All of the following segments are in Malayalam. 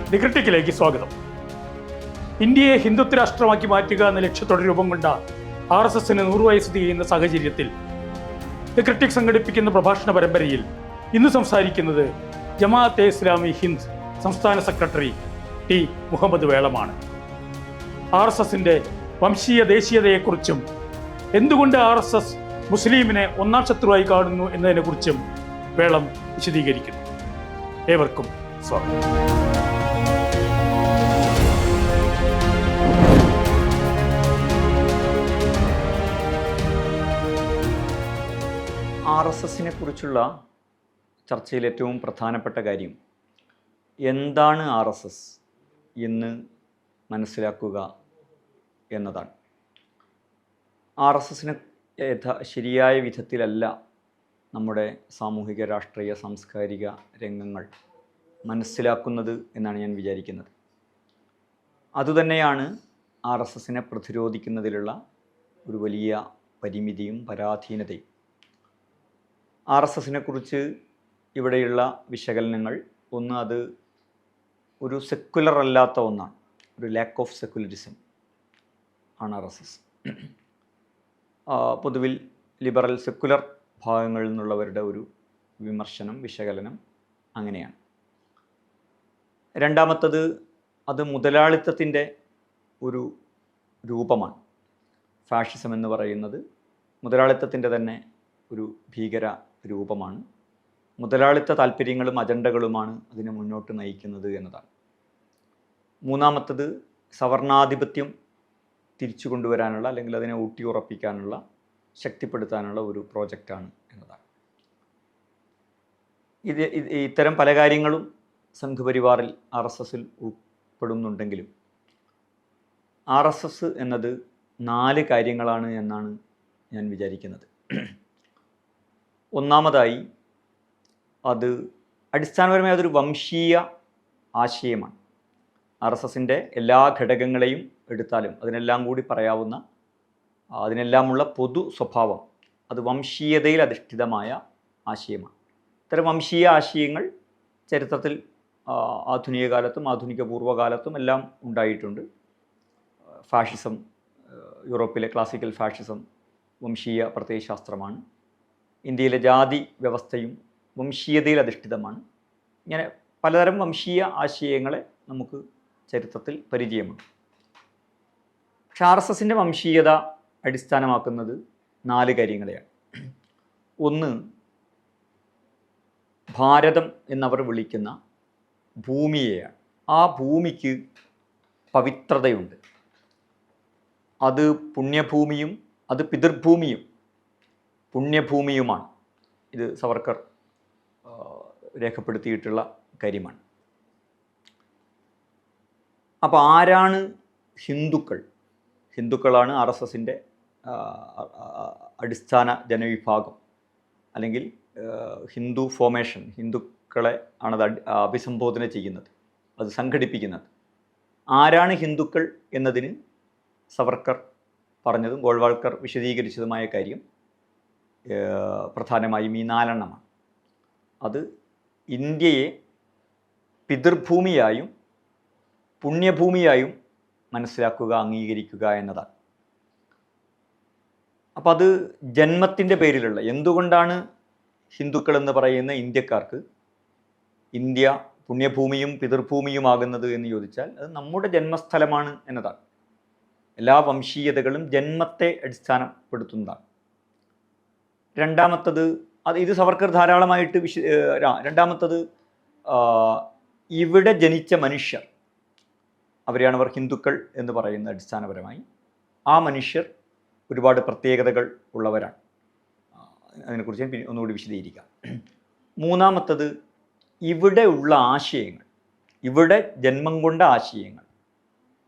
ദി ക്രിട്ടിക്കിലേക്ക് സ്വാഗതം. ഇന്ത്യയെ ഹിന്ദുത്വ രാഷ്ട്രമാക്കി മാറ്റുക എന്ന ലക്ഷ്യത്തോടെ രൂപം കൊണ്ട RSSന് 100 വയസ്സ് തികയുന്ന സാഹചര്യത്തിൽ ദി ക്രിട്ടിക് സംഘടിപ്പിക്കുന്ന പ്രഭാഷണ പരമ്പരയിൽ ഇന്ന് സംസാരിക്കുന്നത് ജമാഅത്തെ ഇസ്ലാമി ഹിന്ദ് സംസ്ഥാന സെക്രട്ടറി ടി മുഹമ്മദ് വേളമാണ്. RSSന്റെ വംശീയ ദേശീയതയെക്കുറിച്ചും എന്തുകൊണ്ട് RSS മുസ്ലിമിനെ ഒന്നാം ശത്രുവായി കാണുന്നു എന്നതിനെക്കുറിച്ചും വേളം വിശദീകരിക്കുന്നു. ഏവർക്കും സ്വാഗതം. RSSനെ കുറിച്ചുള്ള ചർച്ചയിൽ ഏറ്റവും പ്രധാനപ്പെട്ട കാര്യം എന്താണ് RSS എന്ന് മനസ്സിലാക്കുക എന്നതാണ്. RSSനെ ശരിയായ വിധത്തിലല്ല നമ്മുടെ സാമൂഹിക, രാഷ്ട്രീയ, സാംസ്കാരിക രംഗങ്ങൾ മനസ്സിലാക്കുന്നത് എന്നാണ് ഞാൻ വിചാരിക്കുന്നത്. അതുതന്നെയാണ് RSSനെ പ്രതിരോധിക്കുന്നതിലുള്ള ഒരു വലിയ പരിമിതിയും പരാധീനതയും. RSSനെ കുറിച്ച് ഇവിടെയുള്ള വിശകലനങ്ങൾ, ഒന്ന്, അത് ഒരു സെക്കുലർ അല്ലാത്ത ഒന്നാണ്, ഒരു ലാക്ക് ഓഫ് സെക്കുലറിസം ആണ് RSS. പൊതുവിൽ ലിബറൽ സെക്കുലർ ഭാഗങ്ങളിൽ നിന്നുള്ളവരുടെ ഒരു വിമർശനം, വിശകലനം അങ്ങനെയാണ്. രണ്ടാമത്തത്, അത് മുതലാളിത്തത്തിൻ്റെ ഒരു രൂപമാണ്. ഫാഷിസം എന്ന് പറയുന്നത് മുതലാളിത്തത്തിൻ്റെ തന്നെ ഒരു ഭീകര രൂപമാണ്. മുതലാളിത്ത താല്പര്യങ്ങളും അജണ്ടകളുമാണ് അതിനെ മുന്നോട്ട് നയിക്കുന്നത് എന്നതാണ്. മൂന്നാമത്തത്, സവർണാധിപത്യം തിരിച്ചു കൊണ്ടുവരാനുള്ള, അല്ലെങ്കിൽ അതിനെ ഊട്ടിയുറപ്പിക്കാനുള്ള, ശക്തിപ്പെടുത്താനുള്ള ഒരു പ്രോജക്റ്റാണ് എന്നതാണ്. ഇത്തരം പല കാര്യങ്ങളും സംഘപരിവാറിൽ RSSൽ ഉൾപ്പെടുന്നുണ്ടെങ്കിലും RSS എന്നത് 4 കാര്യങ്ങളാണ് എന്നാണ് ഞാൻ വിചാരിക്കുന്നത്. ഒന്നാമതായി, അത് അടിസ്ഥാനപരമായി അതൊരു വംശീയ ആശയമാണ്. RSSൻ്റെ എല്ലാ ഘടകങ്ങളെയും എടുത്താലും അതിനെല്ലാം കൂടി പറയാവുന്ന, അതിനെല്ലാമുള്ള പൊതു സ്വഭാവം അത് വംശീയതയിൽ അധിഷ്ഠിതമായ ആശയമാണ്. ഇത്തരം വംശീയ ആശയങ്ങൾ ചരിത്രത്തിൽ ആധുനിക കാലത്തും ആധുനിക പൂർവ്വകാലത്തും എല്ലാം ഉണ്ടായിട്ടുണ്ട്. ഫാഷിസം, യൂറോപ്പിലെ ക്ലാസിക്കൽ ഫാഷിസം വംശീയ പ്രത്യയശാസ്ത്രമാണ്. ഇന്ത്യയിലെ ജാതി വ്യവസ്ഥയും വംശീയതയിൽ അധിഷ്ഠിതമാണ്. ഇങ്ങനെ പലതരം വംശീയ ആശയങ്ങളെ നമുക്ക് ചരിത്രത്തിൽ പരിചയമുണ്ട്. പക്ഷെ RSSൻ്റെ വംശീയത അടിസ്ഥാനമാക്കുന്നത് 4 കാര്യങ്ങളെയാണ്. ഒന്ന്, ഭാരതം എന്നവർ വിളിക്കുന്ന ഭൂമിയെയാണ്. ആ ഭൂമിക്ക് പവിത്രതയുണ്ട്. അത് പുണ്യഭൂമിയും അത് പിതൃഭൂമിയും പുണ്യഭൂമിയുമാണ്. ഇത് സവർക്കർ രേഖപ്പെടുത്തിയിട്ടുള്ള കാര്യമാണ്. അപ്പോൾ ആരാണ് ഹിന്ദുക്കൾ? ഹിന്ദുക്കളാണ് RSSൻ്റെ അടിസ്ഥാന ജനവിഭാഗം, അല്ലെങ്കിൽ ഹിന്ദു ഫോമേഷൻ. ഹിന്ദുക്കളെ ആണത് അഭിസംബോധന ചെയ്യുന്നത്, അത് സംഘടിപ്പിക്കുന്നത്. ആരാണ് ഹിന്ദുക്കൾ എന്നതിന് സവർക്കർ പറഞ്ഞതും ഗോൾവാൾക്കർ വിശദീകരിച്ചതുമായ കാര്യം പ്രധാനമായും ഈ 4 എണ്ണമാണ്. അത് ഇന്ത്യയെ പിതൃഭൂമിയായും പുണ്യഭൂമിയായും മനസ്സിലാക്കുക, അംഗീകരിക്കുക എന്നതാണ്. അപ്പം അത് ജന്മത്തിൻ്റെ പേരിലുള്ള, എന്തുകൊണ്ടാണ് ഹിന്ദുക്കൾ എന്ന് പറയുന്ന ഇന്ത്യക്കാർക്ക് ഇന്ത്യ പുണ്യഭൂമിയും പിതൃഭൂമിയുമാകുന്നത് എന്ന് ചോദിച്ചാൽ അത് നമ്മുടെ ജന്മസ്ഥലമാണ് എന്നതാണ്. എല്ലാ വംശീയതകളും ജന്മത്തെ അടിസ്ഥാനപ്പെടുത്തുന്നതാണ്. രണ്ടാമത്തത്, ഇത് സവർക്കർ ധാരാളമായിട്ട് രണ്ടാമത്തത്, ഇവിടെ ജനിച്ച മനുഷ്യർ, അവരെയാണ് അവർ ഹിന്ദുക്കൾ എന്ന് പറയുന്നത് അടിസ്ഥാനപരമായി. ആ മനുഷ്യർ ഒരുപാട് പ്രത്യേകതകൾ ഉള്ളവരാണ്. അതിനെക്കുറിച്ച് ഞാൻ ഒന്നുകൂടി വിശദീകരിക്കാം. മൂന്നാമത്തത്, ഇവിടെ ഉള്ള ആശയങ്ങൾ, ഇവിടെ ജന്മം കൊണ്ട ആശയങ്ങൾ.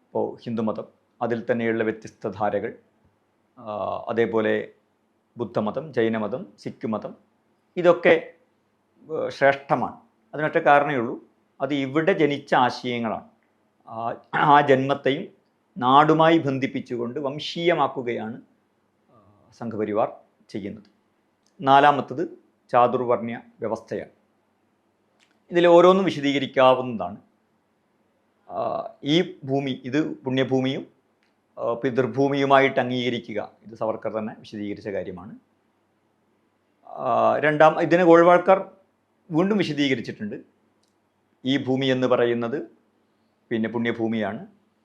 ഇപ്പോൾ ഹിന്ദുമതം, അതിൽ തന്നെയുള്ള വ്യത്യസ്ത ധാരകൾ, അതേപോലെ ബുദ്ധമതം, ജൈനമതം, സിഖ് മതം, ഇതൊക്കെ ശ്രേഷ്ഠമാണ്. അതിനൊറ്റ കാരണമേ ഉള്ളൂ, അത് ഇവിടെ ജനിച്ച ആശയങ്ങളാണ്. ആ ജന്മത്തെയും നാടുമായി ബന്ധിപ്പിച്ചുകൊണ്ട് വംശീയമാക്കുകയാണ് സംഘപരിവാർ ചെയ്യുന്നത്. നാലാമത്തത് ചാതുർവർണ്ണ്യ വ്യവസ്ഥയാണ്. ഇതിൽ ഓരോന്നും വിശദീകരിക്കാവുന്നതാണ്. ഈ ഭൂമി ഇത് പുണ്യഭൂമിയും പിതൃഭൂമിയുമായിട്ട് അംഗീകരിക്കുക, ഇത് സവർക്കർ തന്നെ വിശദീകരിച്ച കാര്യമാണ്. ഇതിന് ഗോൾവാൾക്കർ വീണ്ടും വിശദീകരിച്ചിട്ടുണ്ട്. ഈ ഭൂമി എന്ന് പറയുന്നത് പിന്നെ പുണ്യഭൂമിയാണ്.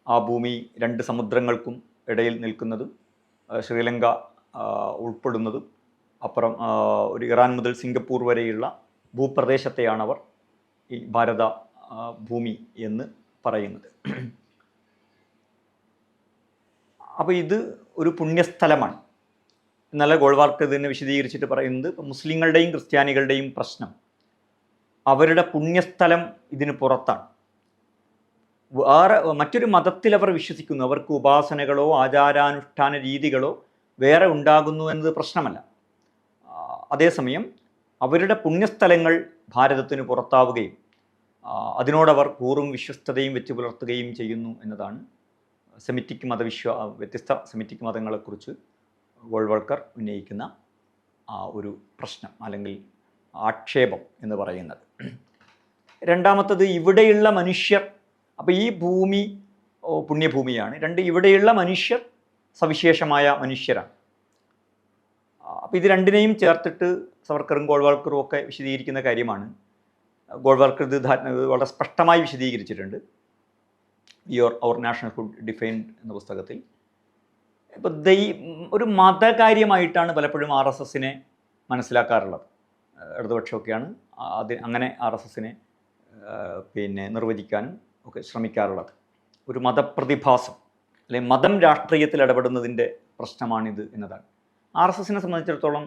ആ ഭൂമി 2 സമുദ്രങ്ങൾക്കും ഇടയിൽ നിൽക്കുന്നതും ശ്രീലങ്ക ഉൾപ്പെടുന്നതും അപ്പുറം ഒരു ഇറാൻ മുതൽ സിംഗപ്പൂർ വരെയുള്ള ഭൂപ്രദേശത്തെയാണ് അവർ ഈ ഭാരത ഭൂമി എന്ന് പറയുന്നത്. അപ്പോൾ ഇത് ഒരു പുണ്യസ്ഥലമാണ്. എന്നല്ല ഗോൾവാൾക്കർ ഇതിനെ വിശദീകരിച്ചിട്ട് പറയുന്നത്, ഇപ്പം മുസ്ലിങ്ങളുടെയും ക്രിസ്ത്യാനികളുടെയും പ്രശ്നം അവരുടെ പുണ്യസ്ഥലം ഇതിന് പുറത്താണ്. മറ്റൊരു മതത്തിൽ അവർ വിശ്വസിക്കുന്നു, അവർക്ക് ഉപാസനകളോ ആചാരാനുഷ്ഠാന രീതികളോ വേറെ ഉണ്ടാകുന്നു എന്നത് പ്രശ്നമല്ല. അതേസമയം അവരുടെ പുണ്യസ്ഥലങ്ങൾ ഭാരതത്തിന് പുറത്താവുകയും അതിനോടവർ കൂറും വിശ്വസ്തതയും വെച്ച് പുലർത്തുകയും ചെയ്യുന്നു എന്നതാണ് സെമിറ്റിക് വ്യത്യസ്ത സെമിറ്റിക് മതങ്ങളെക്കുറിച്ച് ഗോൾവാൾക്കർ ഉന്നയിക്കുന്ന ഒരു പ്രശ്നം അല്ലെങ്കിൽ ആക്ഷേപം എന്ന് പറയുന്നത്. രണ്ടാമത്തത്, ഇവിടെയുള്ള മനുഷ്യർ, അപ്പോൾ ഈ ഭൂമി പുണ്യഭൂമിയാണ്. 2, ഇവിടെയുള്ള മനുഷ്യർ സവിശേഷമായ മനുഷ്യരാണ്. അപ്പോൾ ഇത് രണ്ടിനെയും ചേർത്തിട്ട് സവർക്കറും ഗോൾവാൾക്കറും ഒക്കെ വിശദീകരിക്കുന്ന ഗോൾവാൾക്കർ ഇത് വളരെ സ്പഷ്ടമായി വിശദീകരിച്ചിട്ടുണ്ട് അവർ നാഷണൽ ഹുഡ് ഡിഫൈൻഡ് എന്ന പുസ്തകത്തിൽ. ഇപ്പോൾ ഒരു മതകാര്യമായിട്ടാണ് പലപ്പോഴും RSSനെ മനസ്സിലാക്കാറുള്ളത്. ഇടതുപക്ഷമൊക്കെയാണ് അങ്ങനെ RSSനെ പിന്നെ നിർവചിക്കാനും ഒക്കെ ശ്രമിക്കാറുള്ളത്. ഒരു മതപ്രതിഭാസം അല്ലെങ്കിൽ മതം രാഷ്ട്രീയത്തിൽ ഇടപെടുന്നതിൻ്റെ പ്രശ്നമാണിത് എന്നതാണ്. RSSനെ സംബന്ധിച്ചിടത്തോളം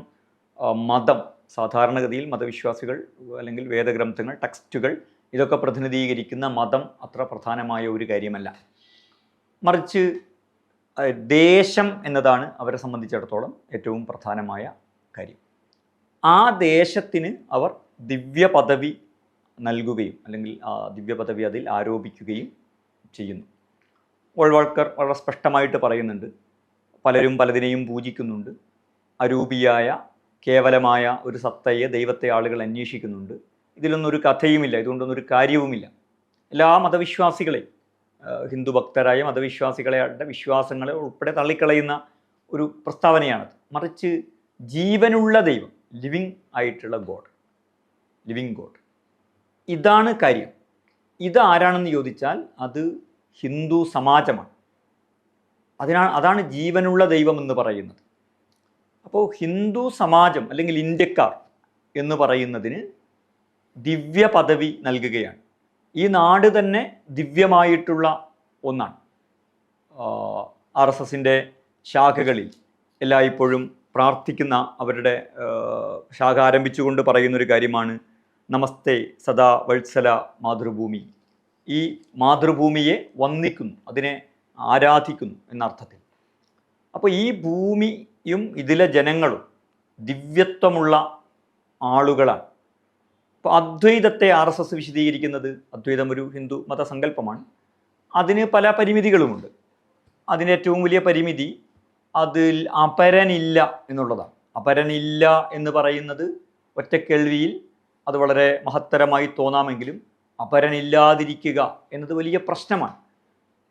മതം സാധാരണഗതിയിൽ മതവിശ്വാസികൾ അല്ലെങ്കിൽ വേദഗ്രന്ഥങ്ങൾ, ടെക്സ്റ്റുകൾ ഇതൊക്കെ പ്രതിനിധീകരിക്കുന്ന മതം അത്ര പ്രധാനമായ ഒരു കാര്യമല്ല. മറിച്ച് ദേശം എന്നതാണ് അവരെ സംബന്ധിച്ചിടത്തോളം ഏറ്റവും പ്രധാനമായ കാര്യം. ആ ദേശത്തിന് അവർ ദിവ്യ പദവി നൽകുകയും അല്ലെങ്കിൽ ആ ദിവ്യ പദവി അതിൽ ആരോപിക്കുകയും ചെയ്യുന്നു. ഗോൾവാൾക്കർ വളരെ സ്പഷ്ടമായിട്ട് പറയുന്നുണ്ട്, പലരും പലതിനെയും പൂജിക്കുന്നുണ്ട്, അരൂപിയായ കേവലമായ ഒരു സത്തയെ, ദൈവത്തെ ആളുകൾ അന്വേഷിക്കുന്നുണ്ട്. ഇതിലൊന്നും ഒരു കഥയുമില്ല, ഇതുകൊണ്ടൊന്നും ഒരു കാര്യവുമില്ല. എല്ലാ മതവിശ്വാസികളെയും, ഹിന്ദു ഭക്തരായ മതവിശ്വാസികളുടെ വിശ്വാസങ്ങളെ ഉൾപ്പെടെ തള്ളിക്കളയുന്ന ഒരു പ്രസ്താവനയാണത്. മറിച്ച് ജീവനുള്ള ദൈവം, ലിവിങ് ആയിട്ടുള്ള ലിവിങ് ഗോഡ്, ഇതാണ് കാര്യം. ഇതാരാണെന്ന് ചോദിച്ചാൽ അത് ഹിന്ദു സമാജമാണ്. അതാണ് ജീവനുള്ള ദൈവം എന്ന് പറയുന്നത്. അപ്പോൾ ഹിന്ദു സമാജം അല്ലെങ്കിൽ ഇന്ത്യക്കാർ എന്ന് പറയുന്നതിന് ദിവ്യ പദവി നൽകുകയാണ്. ഈ നാട് തന്നെ ദിവ്യമായിട്ടുള്ള ഒന്നാണ്. RSSൻ്റെ ശാഖകളിൽ എല്ലായ്പ്പോഴും പ്രാർത്ഥിക്കുന്ന അവരുടെ ശാഖ ആരംഭിച്ചുകൊണ്ട് പറയുന്നൊരു കാര്യമാണ് നമസ്തേ സദാ വത്സല മാതൃഭൂമി. ഈ മാതൃഭൂമിയെ വന്ദിക്കുന്നു, അതിനെ ആരാധിക്കുന്നു എന്നർത്ഥത്തിൽ. അപ്പോൾ ഈ ഭൂമിയും ഇതിലെ ജനങ്ങളും ദിവ്യത്വമുള്ള ആളുകളാണ്. അപ്പോൾ അദ്വൈതത്തെ RSS വിശദീകരിക്കുന്നത്, അദ്വൈതം ഒരു ഹിന്ദു മതസങ്കല്പമാണ്, അതിന് പല പരിമിതികളുമുണ്ട്. അതിന് ഏറ്റവും വലിയ പരിമിതി അതിൽ അപരനില്ല എന്നുള്ളതാണ്. അപരനില്ല എന്ന് പറയുന്നത് ഒറ്റക്കേൾവിയിൽ അത് വളരെ മഹത്തരമായി തോന്നാമെങ്കിലും അപരനില്ലാതിരിക്കുക എന്നത് വലിയ പ്രശ്നമാണ്.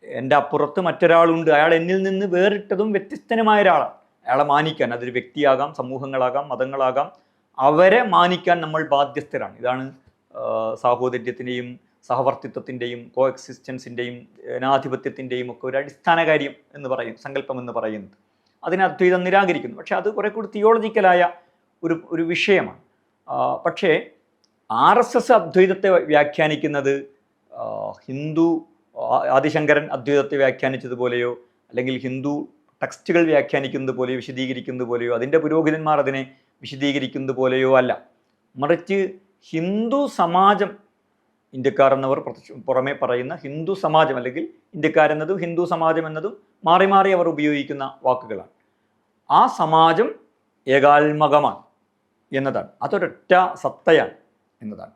എൻ്റെ അപ്പുറത്ത് മറ്റൊരാളുണ്ട്, അയാൾ എന്നിൽ നിന്ന് വേറിട്ടതും വ്യത്യസ്തനുമായ ഒരാളാണ്. അയാളെ മാനിക്കാൻ, അതൊരു വ്യക്തിയാകാം, സമൂഹങ്ങളാകാം, മതങ്ങളാകാം, അവരെ മാനിക്കാൻ നമ്മൾ ബാധ്യസ്ഥരാണ്. ഇതാണ് സാഹോദര്യത്തിൻ്റെയും സഹവർത്തിത്വത്തിൻ്റെയും കോ എക്സിസ്റ്റൻസിൻ്റെയും ജനാധിപത്യത്തിൻ്റെയും ഒക്കെ ഒരു അടിസ്ഥാന കാര്യം എന്ന് പറയും, സങ്കല്പം എന്ന് പറയുന്നത്. അതിനെ അദ്വൈതം നിരാകരിക്കുന്നു. പക്ഷേ അത് കുറെ കൂടി തിയോളജിക്കലായ ഒരു വിഷയമാണ്. പക്ഷേ RSS അദ്വൈതത്തെ വ്യാഖ്യാനിക്കുന്നത് ഹിന്ദു ആദിശങ്കരൻ അദ്വൈതത്തെ വ്യാഖ്യാനിച്ചതുപോലെയോ അല്ലെങ്കിൽ ഹിന്ദു ടെക്സ്റ്റുകൾ വ്യാഖ്യാനിക്കുന്നത് പോലെയോ വിശദീകരിക്കുന്നത് പോലെയോ അതിൻ്റെ പുരോഹിതന്മാർ അതിനെ വിശദീകരിക്കുന്നത് പോലെയോ അല്ല. മറിച്ച് ഹിന്ദു സമാജം, ഇന്ത്യക്കാർ എന്നവർ പുറമെ പറയുന്ന ഹിന്ദു സമാജം അല്ലെങ്കിൽ ഇന്ത്യക്കാരെന്നതും ഹിന്ദു സമാജം എന്നതും മാറി മാറി അവർ ഉപയോഗിക്കുന്ന വാക്കുകളാണ്. ആ സമാജം ഏകാത്മകമാണ് എന്നതാണ്, അതൊരൊറ്റ സത്തയാണ് എന്നതാണ്.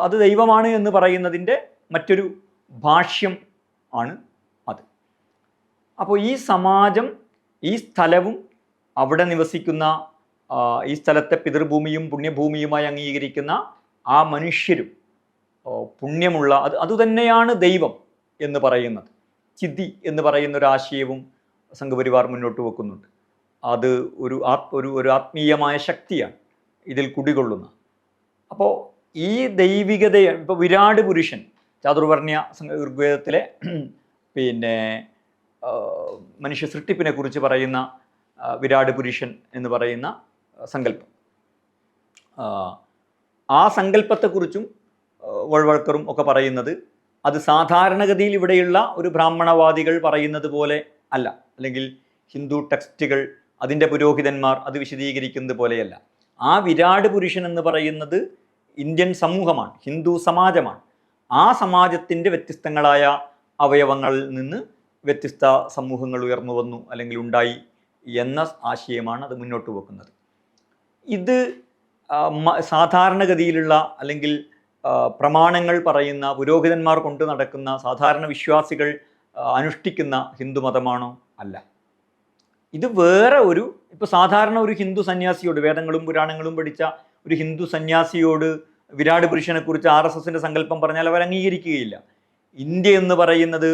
അത് ദൈവമാണ് എന്ന് പറയുന്നതിൻ്റെ മറ്റൊരു ഭാഷ്യം ആണ് അത്. അപ്പോൾ ഈ സമാജം, ഈ സ്ഥലവും അവിടെ നിവസിക്കുന്ന ഈ സ്ഥലത്തെ പിതൃഭൂമിയും പുണ്യഭൂമിയുമായി അംഗീകരിക്കുന്ന ആ മനുഷ്യരും പുണ്യമുള്ള അതുതന്നെയാണ് ദൈവം എന്ന് പറയുന്നത്. ചിതി എന്ന് പറയുന്ന ഒരു ആശയവും സംഘപരിവാർ മുന്നോട്ട് വെക്കുന്നുണ്ട്. അത് ഒരു ആത്മീയമായ ശക്തിയാണ് ഇതിൽ കുടികൊള്ളുന്ന. അപ്പോൾ ഈ ദൈവികതയെ ഇപ്പോൾ വിരാട് പുരുഷൻ ചാതുർവർണ്ണ്യ ഋഗ്വേദത്തിലെ പിന്നെ മനുഷ്യ സൃഷ്ടിപ്പിനെ കുറിച്ച് പറയുന്ന വിരാട് പുരുഷൻ എന്ന് പറയുന്ന സങ്കല്പം, ആ സങ്കല്പത്തെക്കുറിച്ചും വോൾവൾക്കറും ഒക്കെ പറയുന്നത് അത് സാധാരണഗതിയിൽ ഇവിടെയുള്ള ഒരു ബ്രാഹ്മണവാദികൾ പറയുന്നത് പോലെ അല്ല, അല്ലെങ്കിൽ ഹിന്ദു ടെക്സ്റ്റുകൾ അതിൻ്റെ പുരോഹിതന്മാർ അത് വിശദീകരിക്കുന്നത് പോലെയല്ല. ആ വിരാട് പുരുഷൻ എന്ന് പറയുന്നത് ഇന്ത്യൻ സമൂഹമാണ്, ഹിന്ദു സമാജമാണ്. ആ സമാജത്തിൻ്റെ വ്യത്യസ്തങ്ങളായ അവയവങ്ങളിൽ നിന്ന് വ്യത്യസ്ത സമൂഹങ്ങൾ ഉയർന്നു വന്നു അല്ലെങ്കിൽ ഉണ്ടായി എന്ന ആശയമാണ് അത് മുന്നോട്ട് വെക്കുന്നത്. ഇത് സാധാരണഗതിയിലുള്ള അല്ലെങ്കിൽ പ്രമാണങ്ങൾ പറയുന്ന പുരോഹിതന്മാർ കൊണ്ട് നടക്കുന്ന സാധാരണ വിശ്വാസികൾ അനുഷ്ഠിക്കുന്ന ഹിന്ദു മതമാണോ? അല്ല. ഇത് വേറെ ഇപ്പോൾ സാധാരണ ഒരു ഹിന്ദു സന്യാസിയോട്, വേദങ്ങളും പുരാണങ്ങളും പഠിച്ച ഒരു ഹിന്ദു സന്യാസിയോട് വിരാട് പുരുഷനെക്കുറിച്ച് RSSൻ്റെ സങ്കല്പം പറഞ്ഞാൽ അവർ അംഗീകരിക്കുകയില്ല. ഇന്ത്യ എന്ന് പറയുന്നത്,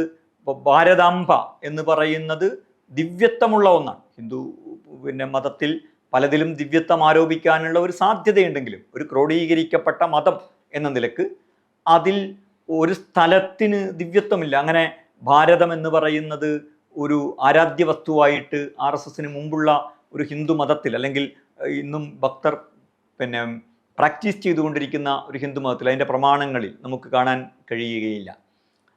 ഭാരതാംബ എന്ന് പറയുന്നത് ദിവ്യത്വമുള്ള ഒന്നാണ്. ഹിന്ദു മതത്തിൽ പലതിലും ദിവ്യത്വം ആരോപിക്കാനുള്ള ഒരു സാധ്യതയുണ്ടെങ്കിലും ഒരു ക്രോഡീകരിക്കപ്പെട്ട മതം എന്ന നിലക്ക് അതിൽ ഒരു സ്ഥലത്തിന് ദിവ്യത്വമില്ല. അങ്ങനെ ഭാരതം എന്ന് പറയുന്നത് ഒരു ആരാധ്യ വസ്തുവായിട്ട് RSSന് മുമ്പുള്ള ഒരു ഹിന്ദു മതത്തിൽ, അല്ലെങ്കിൽ ഇന്നും ഭക്തർ പ്രാക്ടീസ് ചെയ്തുകൊണ്ടിരിക്കുന്ന ഒരു ഹിന്ദു മതത്തിൽ അതിൻ്റെ പ്രമാണങ്ങളിൽ നമുക്ക് കാണാൻ കഴിയുകയില്ല.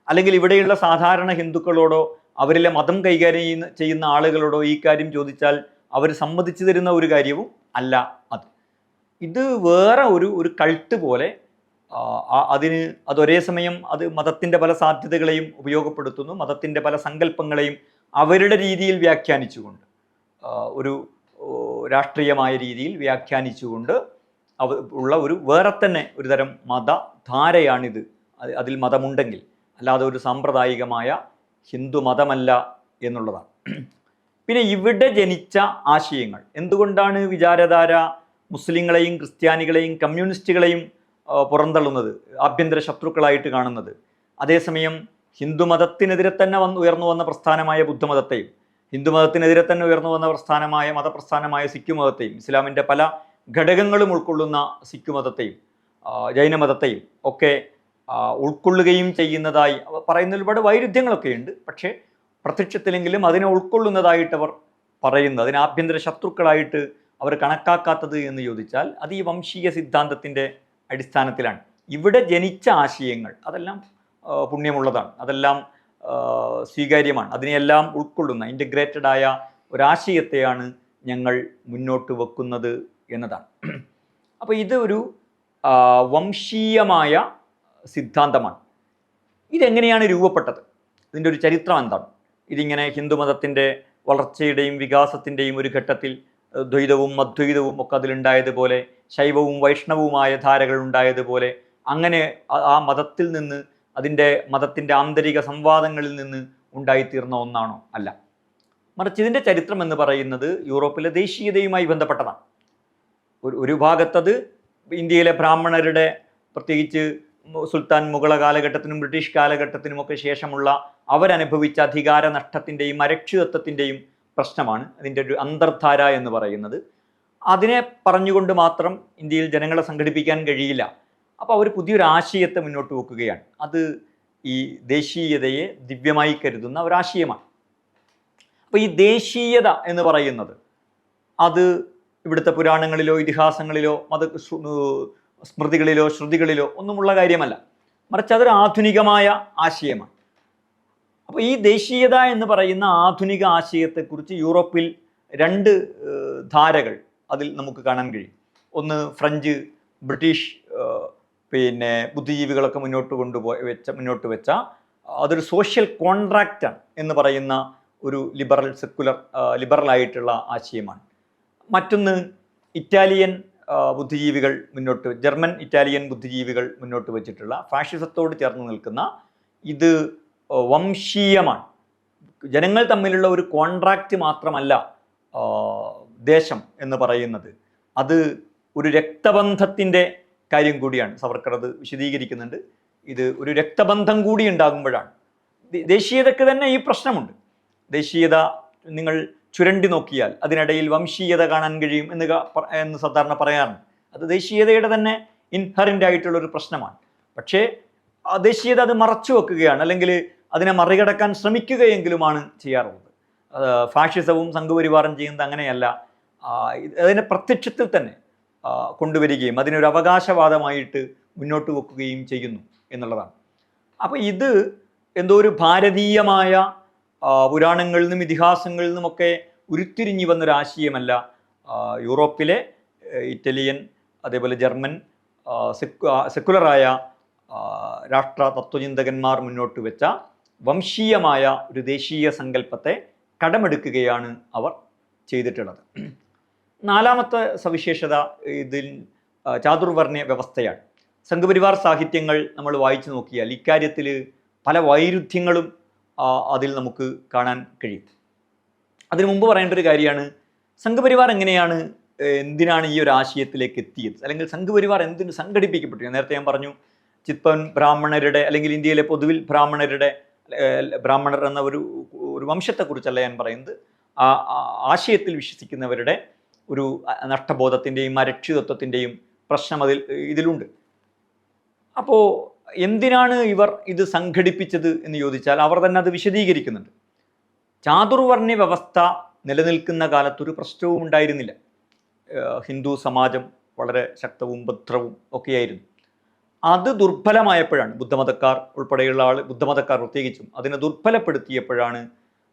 അല്ലെങ്കിൽ ഇവിടെയുള്ള സാധാരണ ഹിന്ദുക്കളോടോ അവരിലെ മതം കൈകാര്യം ചെയ്യുന്ന ആളുകളോടോ ഈ കാര്യം ചോദിച്ചാൽ അവർ സമ്മതിച്ചു തരുന്ന ഒരു കാര്യവും അല്ല അത്. ഇത് വേറെ ഒരു കൾട്ട് പോലെ അതൊരേ സമയം അത് മതത്തിൻ്റെ പല സാധ്യതകളെയും ഉപയോഗപ്പെടുത്തുന്നു, മതത്തിൻ്റെ പല സങ്കല്പങ്ങളെയും അവരുടെ രീതിയിൽ വ്യാഖ്യാനിച്ചുകൊണ്ട്, ഒരു രാഷ്ട്രീയമായ രീതിയിൽ വ്യാഖ്യാനിച്ചുകൊണ്ട് ഉള്ള വേറെ തന്നെ ഒരു തരം മതധാരയാണിത്. അതിൽ മതമുണ്ടെങ്കിൽ, അല്ലാതെ ഒരു സാമ്പ്രദായികമായ ഹിന്ദു മതമല്ല എന്നുള്ളതാണ്. പിന്നെ ഇവിടെ ജനിച്ച ആശയങ്ങൾ, എന്തുകൊണ്ടാണ് വിചാരധാര മുസ്ലിങ്ങളെയും ക്രിസ്ത്യാനികളെയും കമ്മ്യൂണിസ്റ്റുകളെയും പുറന്തള്ളുന്നത്, ആഭ്യന്തര ശത്രുക്കളായിട്ട് കാണുന്നത്? അതേസമയം ഹിന്ദുമതത്തിനെതിരെ തന്നെ ഉയർന്നു വന്ന പ്രസ്ഥാനമായ ബുദ്ധമതത്തെയും, ഹിന്ദുമതത്തിനെതിരെ തന്നെ ഉയർന്നു വന്ന മതപ്രസ്ഥാനമായ സിഖ് മതത്തെയും, ഇസ്ലാമിൻ്റെ പല ഘടകങ്ങളും ഉൾക്കൊള്ളുന്ന സിഖ് മതത്തെയും ജൈനമതത്തെയും ഒക്കെ ഉൾക്കൊള്ളുകയും ചെയ്യുന്നതായി പറയുന്ന ഒരുപാട് വൈരുദ്ധ്യങ്ങളൊക്കെ ഉണ്ട്. പക്ഷേ പ്രത്യക്ഷത്തിലെങ്കിലും അതിനെ ഉൾക്കൊള്ളുന്നതായിട്ട് അവർ പറയുന്നത്, അതിനെ ആഭ്യന്തര ശത്രുക്കളായിട്ട് അവർ കണക്കാക്കാത്തത് എന്ന് ചോദിച്ചാൽ അത് ഈ വംശീയ സിദ്ധാന്തത്തിൻ്റെ അടിസ്ഥാനത്തിലാണ്. ഇവിടെ ജനിച്ച ആശയങ്ങൾ അതെല്ലാം പുണ്യമുള്ളതാണ്, അതെല്ലാം സ്വീകാര്യമാണ്, അതിനെയെല്ലാം ഉൾക്കൊള്ളുന്ന ഇൻ്റഗ്രേറ്റഡ് ആയ ഒരാശയത്തെയാണ് ഞങ്ങൾ മുന്നോട്ട് വെക്കുന്നത് എന്നതാണ്. അപ്പോൾ ഇത് ഒരു വംശീയമായ സിദ്ധാന്തമാണ്. ഇതെങ്ങനെയാണ് രൂപപ്പെട്ടത്? ഇതിൻ്റെ ഒരു ചരിത്രം എന്താണ്? ഇതിങ്ങനെ ഹിന്ദുമതത്തിൻ്റെ വളർച്ചയുടെയും വികാസത്തിൻ്റെയും ഒരു ഘട്ടത്തിൽ ദ്വൈതവും അദ്വൈതവും ഒക്കെ അതിലുണ്ടായതുപോലെ, ശൈവവും വൈഷ്ണവുമായ ധാരകൾ ഉണ്ടായതുപോലെ, അങ്ങനെ ആ മതത്തിൽ നിന്ന്, മതത്തിൻ്റെ ആന്തരിക സംവാദങ്ങളിൽ നിന്ന് ഉണ്ടായിത്തീർന്ന ഒന്നാണോ? അല്ല. മറിച്ച് ഇതിൻ്റെ ചരിത്രം എന്ന് പറയുന്നത് യൂറോപ്പിലെ ദേശീയതയുമായി ബന്ധപ്പെട്ടതാണ്. ഒരു ഭാഗത്തത് ഇന്ത്യയിലെ ബ്രാഹ്മണരുടെ, പ്രത്യേകിച്ച് സുൽത്താൻ മുഗള കാലഘട്ടത്തിനും ബ്രിട്ടീഷ് കാലഘട്ടത്തിനുമൊക്കെ ശേഷമുള്ള അവരനുഭവിച്ച അധികാര നഷ്ടത്തിൻ്റെയും അരക്ഷിതത്വത്തിൻ്റെയും പ്രശ്നമാണ് അതിൻ്റെ ഒരു അന്തർധാര എന്ന് പറയുന്നത്. അതിനെ പറഞ്ഞുകൊണ്ട് മാത്രം ഇന്ത്യയിൽ ജനങ്ങളെ സംഘടിപ്പിക്കാൻ കഴിയില്ല. അപ്പോൾ അവർ പുതിയൊരു ആശയത്തെ മുന്നോട്ട് വെക്കുകയാണ്. അത് ഈ ദേശീയതയെ ദിവ്യമായി കരുതുന്ന ഒരാശയമാണ്. അപ്പോൾ ഈ ദേശീയത എന്ന് പറയുന്നത് അത് ഇവിടുത്തെ പുരാണങ്ങളിലോ ഇതിഹാസങ്ങളിലോ സ്മൃതികളിലോ ശ്രുതികളിലോ ഒന്നുമുള്ള കാര്യമല്ല, മറിച്ച് അതൊരു ആധുനികമായ ആശയമാണ്. അപ്പോൾ ഈ ദേശീയത എന്ന് പറയുന്ന ആധുനിക ആശയത്തെക്കുറിച്ച് യൂറോപ്പിൽ രണ്ട് ധാരകൾ അതിൽ നമുക്ക് കാണാൻ കഴിയും. ഒന്ന് ഫ്രഞ്ച്, ബ്രിട്ടീഷ് ബുദ്ധിജീവികളൊക്കെ മുന്നോട്ട് വെച്ച അതൊരു സോഷ്യൽ കോൺട്രാക്റ്റാണ് എന്ന് പറയുന്ന ഒരു ലിബറൽ ആയിട്ടുള്ള ആശയമാണ്. മറ്റൊന്ന് ഇറ്റാലിയൻ ബുദ്ധിജീവികൾ ജർമ്മൻ ഇറ്റാലിയൻ ബുദ്ധിജീവികൾ മുന്നോട്ട് വെച്ചിട്ടുള്ള ഫാഷിസത്തോട് ചേർന്ന് നിൽക്കുന്ന, ഇത് വംശീയമാണ്. ജനങ്ങൾ തമ്മിലുള്ള ഒരു കോൺട്രാക്റ്റ് മാത്രമല്ല ദേശം എന്ന് പറയുന്നത്, അത് ഒരു രക്തബന്ധത്തിൻ്റെ കാര്യം കൂടിയാണ്. സവർക്കർ അത് വിശദീകരിക്കുന്നുണ്ട്. ഇത് ഒരു രക്തബന്ധം കൂടി ഉണ്ടാകുമ്പോഴാണ്. ദേശീയതയ്ക്ക് തന്നെ ഈ പ്രശ്നമുണ്ട്. ദേശീയത നിങ്ങൾ ചുരണ്ടി നോക്കിയാൽ അതിനിടയിൽ വംശീയത കാണാൻ കഴിയും എന്ന് സാധാരണ പറയാറുണ്ട്. അത് ദേശീയതയുടെ തന്നെ ഇൻഹറൻ്റ് ആയിട്ടുള്ളൊരു പ്രശ്നമാണ്. പക്ഷേ ദേശീയത അത് മറച്ചു വെക്കുകയാണ്, അല്ലെങ്കിൽ അതിനെ മറികടക്കാൻ ശ്രമിക്കുകയെങ്കിലുമാണ് ചെയ്യാറുള്ളത്. ഫാഷിസവും സംഘപരിവാറും ചെയ്യുന്നത് അങ്ങനെയല്ല. അതിനെ പ്രത്യക്ഷത്തിൽ തന്നെ കൊണ്ടുവരികയും അതിനൊരു അവകാശവാദമായിട്ട് മുന്നോട്ട് വെക്കുകയും ചെയ്യുന്നു എന്നുള്ളതാണ്. അപ്പോൾ ഇത് എന്തോ ഒരു ഭാരതീയമായ പുരാണങ്ങളിൽ നിന്നും ഇതിഹാസങ്ങളിൽ നിന്നുമൊക്കെ ഉരുത്തിരിഞ്ഞു വന്നൊരാശയമല്ല. യൂറോപ്പിലെ ഇറ്റലിയൻ, അതേപോലെ ജർമ്മൻ സെക്കുലറായ രാഷ്ട്ര തത്വചിന്തകന്മാർ മുന്നോട്ട് വെച്ച വംശീയമായ ഒരു ദേശീയ സങ്കല്പത്തെ കടമെടുക്കുകയാണ് അവർ ചെയ്തിട്ടുള്ളത്. നാലാമത്തെ സവിശേഷത ഇതിൽ ചാതുർവർണ്ണ വ്യവസ്ഥയാണ്. സംഘപരിവാർ സാഹിത്യങ്ങൾ നമ്മൾ വായിച്ചു നോക്കിയാൽ ഇക്കാര്യത്തിൽ പല വൈരുദ്ധ്യങ്ങളും അതിൽ നമുക്ക് കാണാൻ കഴിയും. അതിനു മുമ്പ് പറയേണ്ട ഒരു കാര്യമാണ്, സംഘപരിവാർ എന്തിനാണ് ഈ ഒരു ആശയത്തിലേക്ക് എത്തിയത്, അല്ലെങ്കിൽ സംഘപരിവാർ എന്തിനു സംഘടിപ്പിക്കപ്പെട്ടു. നേരത്തെ ഞാൻ പറഞ്ഞു, ചിത്പൻ ബ്രാഹ്മണരുടെ, അല്ലെങ്കിൽ ഇന്ത്യയിലെ പൊതുവിൽ ബ്രാഹ്മണർ എന്ന ഒരു വംശത്തെക്കുറിച്ചല്ല ഞാൻ പറയുന്നത്, ആ ആശയത്തിൽ വിശ്വസിക്കുന്നവരുടെ ഒരു നഷ്ടബോധത്തിൻ്റെയും അരക്ഷിതത്വത്തിൻ്റെയും പ്രശ്നം ഇതിലുണ്ട്. അപ്പോൾ എന്തിനാണ് ഇവർ ഇത് സംഘടിപ്പിച്ചത് എന്ന് ചോദിച്ചാൽ അവർ തന്നെ അത് വിശദീകരിക്കുന്നുണ്ട്. ചാതുർവർണ്ണ വ്യവസ്ഥ നിലനിൽക്കുന്ന കാലത്തൊരു പ്രശ്നവും ഉണ്ടായിരുന്നില്ല. ഹിന്ദു സമാജം വളരെ ശക്തവും ഭദ്രവും ഒക്കെയായിരുന്നു. അത് ദുർബലമായപ്പോഴാണ് ബുദ്ധമതക്കാർ പ്രത്യേകിച്ചും അതിനെ ദുർബലപ്പെടുത്തിയപ്പോഴാണ്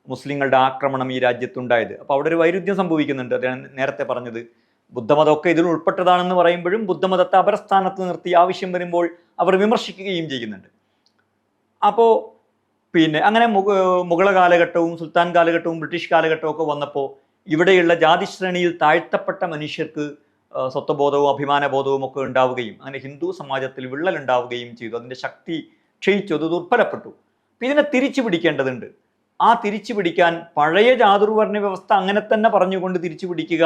മുസ്ലിങ്ങളുടെ ആക്രമണം ഈ രാജ്യത്തുണ്ടായത്. അപ്പോൾ അവിടെ ഒരു വൈരുദ്ധ്യം സംഭവിക്കുന്നുണ്ട്. അത് ഞാൻ നേരത്തെ പറഞ്ഞത്, ബുദ്ധമതമൊക്കെ ഇതിൽ ഉൾപ്പെട്ടതാണെന്ന് പറയുമ്പോഴും ബുദ്ധമതത്തെ അപരസ്ഥാനത്ത് നിർത്തി ആവശ്യം വരുമ്പോൾ അവർ വിമർശിക്കുകയും ചെയ്യുന്നുണ്ട്. അപ്പോൾ അങ്ങനെ മുഗള കാലഘട്ടവും സുൽത്താൻ കാലഘട്ടവും ബ്രിട്ടീഷ് കാലഘട്ടവും ഒക്കെ വന്നപ്പോൾ ഇവിടെയുള്ള ജാതിശ്രേണിയിൽ താഴ്ത്തപ്പെട്ട മനുഷ്യർക്ക് സ്വത്വബോധവും അഭിമാനബോധവും ഒക്കെ ഉണ്ടാവുകയും അങ്ങനെ ഹിന്ദു സമാജത്തിൽ വിള്ളലുണ്ടാവുകയും ചെയ്തു. അതിൻ്റെ ശക്തി ക്ഷയിച്ചു, അത് ദുർബലപ്പെട്ടു. ഇതിനെ തിരിച്ചു പിടിക്കേണ്ടതുണ്ട്. ആ തിരിച്ചു പിടിക്കാൻ പഴയ ചാതുർവർണ്ണ വ്യവസ്ഥ അങ്ങനെ തന്നെ പറഞ്ഞുകൊണ്ട് തിരിച്ചു പിടിക്കുക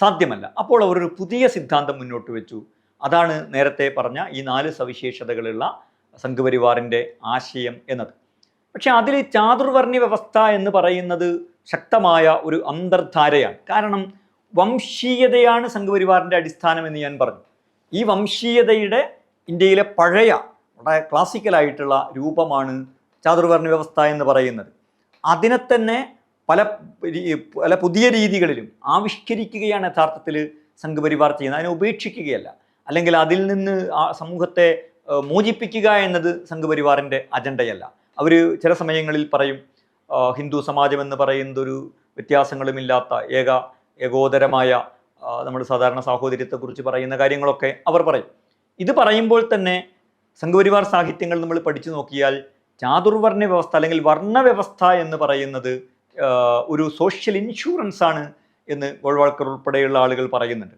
സാധ്യമല്ല. അപ്പോൾ അവരൊരു പുതിയ സിദ്ധാന്തം മുന്നോട്ട് വെച്ചു. അതാണ് നേരത്തെ പറഞ്ഞ ഈ 4 സവിശേഷതകളുള്ള സംഘപരിവാറിൻ്റെ ആശയം എന്നത്. പക്ഷെ അതിൽ ചാതുർവർണ്ണ വ്യവസ്ഥ എന്ന് പറയുന്നത് ശക്തമായ ഒരു അന്തർധാരയാണ്. കാരണം വംശീയതയാണ് സംഘപരിവാറിൻ്റെ അടിസ്ഥാനം എന്ന് ഞാൻ പറഞ്ഞു. ഈ വംശീയതയുടെ ഇന്ത്യയിലെ പഴയ വളരെ ക്ലാസിക്കലായിട്ടുള്ള രൂപമാണ് ചാതുർവർണ്ണ വ്യവസ്ഥ എന്ന് പറയുന്നത്. അതിനെ തന്നെ പല പുതിയ രീതികളിലും ആവിഷ്കരിക്കുകയാണ് യഥാർത്ഥത്തിൽ സംഘപരിവാർ ചെയ്യുന്നത്. അതിനെ ഉപേക്ഷിക്കുകയല്ല, അല്ലെങ്കിൽ അതിൽ നിന്ന് ആ സമൂഹത്തെ മോചിപ്പിക്കുക എന്നത് സംഘപരിവാറിൻ്റെ അജണ്ടയല്ല. അവർ ചില സമയങ്ങളിൽ പറയും, ഹിന്ദു സമാജം എന്ന് പറയുന്നത് ഒരു വ്യത്യാസങ്ങളുമില്ലാത്ത ഏകോദരമായ നമ്മൾ സാധാരണ സാഹോദര്യത്തെക്കുറിച്ച് പറയുന്ന കാര്യങ്ങളൊക്കെ അവർ പറയും. ഇത് പറയുമ്പോൾ തന്നെ സംഘപരിവാർ സാഹിത്യങ്ങൾ നമ്മൾ പഠിച്ചു നോക്കിയാൽ ചാതുർവർണ്ണ വ്യവസ്ഥ അല്ലെങ്കിൽ വർണ്ണവ്യവസ്ഥ എന്ന് പറയുന്നത് ഒരു സോഷ്യൽ ഇൻഷുറൻസ് ആണ് എന്ന് ഗോൾവാൾക്കർ ഉൾപ്പെടെയുള്ള ആളുകൾ പറയുന്നുണ്ട്.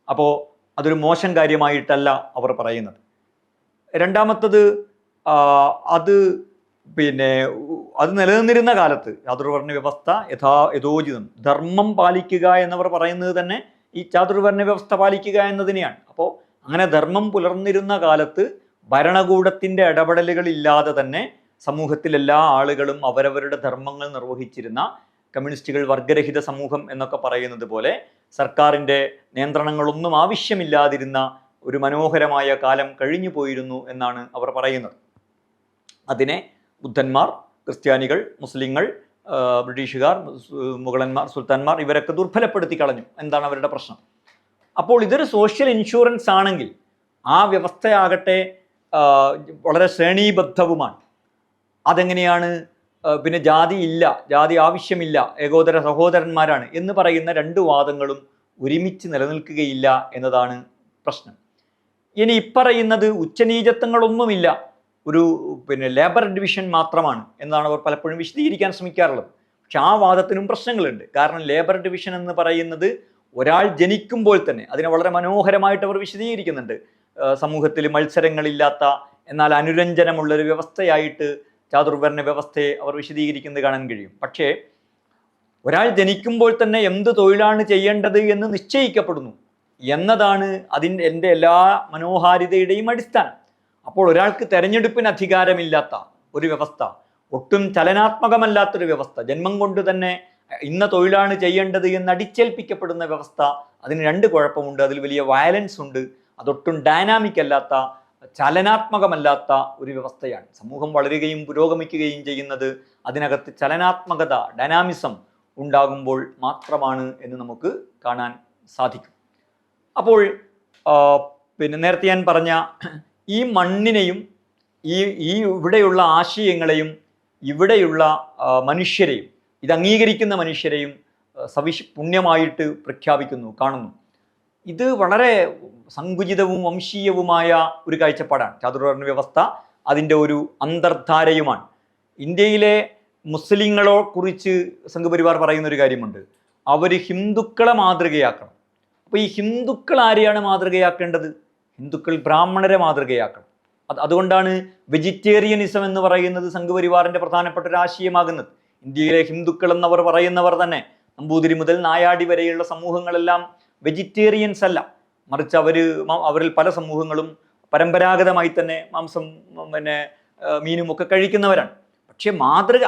അപ്പോൾ അതൊരു മോശം കാര്യമായിട്ടല്ല അവർ പറയുന്നത്. രണ്ടാമത്തത്, അത് നിലനിന്നിരുന്ന കാലത്ത് ചാതുർവർണ്ണ വ്യവസ്ഥ യഥോചിതം ധർമ്മം പാലിക്കുക എന്നവർ പറയുന്നത് തന്നെ ഈ ചാതുർവർണ്ണ വ്യവസ്ഥ പാലിക്കുക എന്നതിനെയാണ്. അപ്പോൾ അങ്ങനെ ധർമ്മം പുലർന്നിരുന്ന കാലത്ത് ഭരണകൂടത്തിൻ്റെ ഇടപെടലുകളില്ലാതെ തന്നെ സമൂഹത്തിൽ എല്ലാ ആളുകളും അവരവരുടെ ധർമ്മങ്ങൾ നിർവഹിച്ചിരുന്ന കമ്മ്യൂണിസ്റ്റുകൾ വർഗരഹിത സമൂഹം എന്നൊക്കെ പറയുന്നത് പോലെ സർക്കാരിൻ്റെ നിയന്ത്രണങ്ങളൊന്നും ആവശ്യമില്ലാതിരുന്ന ഒരു മനോഹരമായ കാലം കഴിഞ്ഞു പോയിരുന്നു എന്നാണ് അവർ പറയുന്നത്. അതിനെ ബുദ്ധന്മാർ, ക്രിസ്ത്യാനികൾ, മുസ്ലിങ്ങൾ, ബ്രിട്ടീഷുകാർ, മുഗളന്മാർ, സുൽത്താൻമാർ ഇവരൊക്കെ ദുർബലപ്പെടുത്തി കളഞ്ഞു. എന്താണ് അവരുടെ പ്രശ്നം? അപ്പോൾ ഇതൊരു സോഷ്യൽ ഇൻഷുറൻസ് ആണെങ്കിൽ ആ വ്യവസ്ഥയാകട്ടെ വളരെ ശ്രേണീബദ്ധവുമാണ്. അതെങ്ങനെയാണ്? പിന്നെ ജാതി ആവശ്യമില്ല, ഏകോദര സഹോദരന്മാരാണ് എന്ന് പറയുന്ന 2 വാദങ്ങളും ഒരുമിച്ച് നിലനിൽക്കുകയില്ല എന്നതാണ് പ്രശ്നം. ഇനി ഇപ്പറയുന്നത് ഉച്ചനീചത്വങ്ങളൊന്നുമില്ല, ഒരു ലേബർ ഡിവിഷൻ മാത്രമാണ് എന്നാണ് അവർ പലപ്പോഴും വിശദീകരിക്കാൻ ശ്രമിക്കാറുള്ളത്. പക്ഷെ ആ വാദത്തിനും പ്രശ്നങ്ങളുണ്ട്. കാരണം ലേബർ ഡിവിഷൻ എന്ന് പറയുന്നത് ഒരാൾ ജനിക്കുമ്പോൾ തന്നെ അതിനെ വളരെ മനോഹരമായിട്ട് അവർ വിശദീകരിക്കുന്നുണ്ട്. സമൂഹത്തിൽ മത്സരങ്ങളില്ലാത്ത എന്നാൽ അനുരഞ്ജനമുള്ളൊരു വ്യവസ്ഥയായിട്ട് ചാതുർവർണ്ണ വ്യവസ്ഥയെ അവർ വിശദീകരിക്കുന്നത് കാണാൻ കഴിയും. പക്ഷേ ഒരാൾ ജനിക്കുമ്പോൾ തന്നെ എന്ത് തൊഴിലാണ് ചെയ്യേണ്ടത് എന്ന് നിശ്ചയിക്കപ്പെടുന്നു എന്നതാണ് എൻ്റെ എല്ലാ മനോഹാരിതയുടെയും അടിസ്ഥാനം. അപ്പോൾ ഒരാൾക്ക് തെരഞ്ഞെടുപ്പിന് അധികാരമില്ലാത്ത ഒരു വ്യവസ്ഥ, ഒട്ടും ചലനാത്മകമല്ലാത്തൊരു വ്യവസ്ഥ, ജന്മം കൊണ്ട് തന്നെ ഇന്ന തൊഴിലാണ് ചെയ്യേണ്ടത് എന്ന് അടിച്ചേൽപ്പിക്കപ്പെടുന്ന വ്യവസ്ഥ, അതിന് രണ്ട് കുഴപ്പമുണ്ട്. അതിൽ വലിയ വയലൻസ് ഉണ്ട്. അതൊട്ടും ഡൈനാമിക് അല്ലാത്ത, ചലനാത്മകമല്ലാത്ത ഒരു വ്യവസ്ഥയാണ്. സമൂഹം വളരുകയും പുരോഗമിക്കുകയും ചെയ്യുന്നത് അതിനകത്ത് ചലനാത്മകത, ഡൈനാമിസം ഉണ്ടാകുമ്പോൾ മാത്രമാണ് എന്ന് നമുക്ക് കാണാൻ സാധിക്കും. അപ്പോൾ പിന്നെ നേരത്തെ ഞാൻ പറഞ്ഞ ഈ മണ്ണിനെയും ഈ ഇവിടെയുള്ള ആശയങ്ങളെയും ഇവിടെയുള്ള മനുഷ്യരെയും, ഇത് അംഗീകരിക്കുന്ന മനുഷ്യരെയും പുണ്യമായിട്ട് പ്രഖ്യാപിക്കുന്നു, കാണുന്നു. ഇത് വളരെ സങ്കുചിതവും വംശീയവുമായ ഒരു കാഴ്ചപ്പാടാണ്. ചാതുർവർണ്ണ വ്യവസ്ഥ അതിൻ്റെ ഒരു അന്തർധാരയുമാണ്. ഇന്ത്യയിലെ മുസ്ലിങ്ങളെ കുറിച്ച് സംഘപരിവാർ പറയുന്ന ഒരു കാര്യമുണ്ട്, അവർ ഹിന്ദുക്കളെ മാതൃകയാക്കണം. അപ്പോൾ ഈ ഹിന്ദുക്കൾ ആരെയാണ് മാതൃകയാക്കേണ്ടത്? ഹിന്ദുക്കൾ ബ്രാഹ്മണരെ മാതൃകയാക്കണം. അതുകൊണ്ടാണ് വെജിറ്റേറിയനിസം എന്ന് പറയുന്നത് സംഘപരിവാറിൻ്റെ പ്രധാനപ്പെട്ട ഒരു ആശയമാകുന്നത്. ഇന്ത്യയിലെ ഹിന്ദുക്കൾ എന്നവർ പറയുന്നവർ തന്നെ നമ്പൂതിരി മുതൽ നായാടി വരെയുള്ള സമൂഹങ്ങളെല്ലാം വെജിറ്റേറിയൻസ് അല്ല, മറിച്ച് അവരിൽ പല സമൂഹങ്ങളും പരമ്പരാഗതമായി തന്നെ മാംസം, മീനും ഒക്കെ കഴിക്കുന്നവരാണ്. പക്ഷെ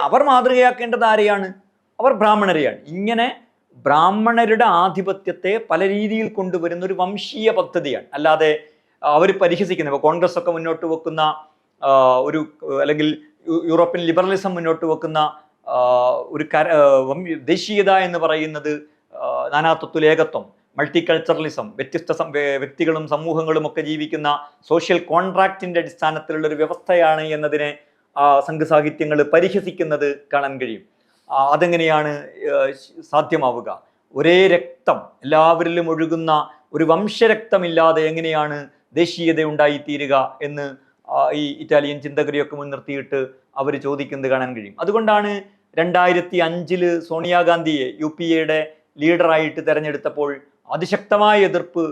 അവർ മാതൃകയാക്കേണ്ടത് ആരെയാണ്? അവർ ബ്രാഹ്മണരെയാണ്. ഇങ്ങനെ ബ്രാഹ്മണരുടെ ആധിപത്യത്തെ പല രീതിയിൽ കൊണ്ടുവരുന്ന ഒരു വംശീയ പദ്ധതിയാണ്. അല്ലാതെ അവർ പരിഹസിക്കുന്ന, ഇപ്പോൾ കോൺഗ്രസ് ഒക്കെ മുന്നോട്ട് വെക്കുന്ന അല്ലെങ്കിൽ യൂറോപ്യൻ ലിബറലിസം മുന്നോട്ട് വെക്കുന്ന ഒരു ദേശീയത എന്ന് പറയുന്നത് നാനാത്വത്തിൽ ഏകത്വം, മൾട്ടി കൾച്ചറലിസം, വ്യത്യസ്ത വ്യക്തികളും സമൂഹങ്ങളും ഒക്കെ ജീവിക്കുന്ന സോഷ്യൽ കോൺട്രാക്റ്റിന്റെ അടിസ്ഥാനത്തിലുള്ള ഒരു വ്യവസ്ഥയാണ് എന്നതിനെ സംഘസാഹിത്യങ്ങൾ പരിഹസിക്കുന്നത് കാണാൻ കഴിയും. അതെങ്ങനെയാണ് സാധ്യമാവുക? ഒരേ രക്തം എല്ലാവരിലും ഒഴുകുന്ന ഒരു വംശരക്തമില്ലാതെ എങ്ങനെയാണ് ദേശീയത ഉണ്ടായിത്തീരുക എന്ന് ഈ ഇറ്റാലിയൻ ചിന്തകരെയൊക്കെ മുൻനിർത്തിയിട്ട് അവർ ചോദിക്കുന്നത് കാണാൻ കഴിയും. അതുകൊണ്ടാണ് 2005 സോണിയാഗാന്ധിയെ UPA ലീഡറായിട്ട് തെരഞ്ഞെടുത്തപ്പോൾ അതിശക്തമായ എതിർപ്പ്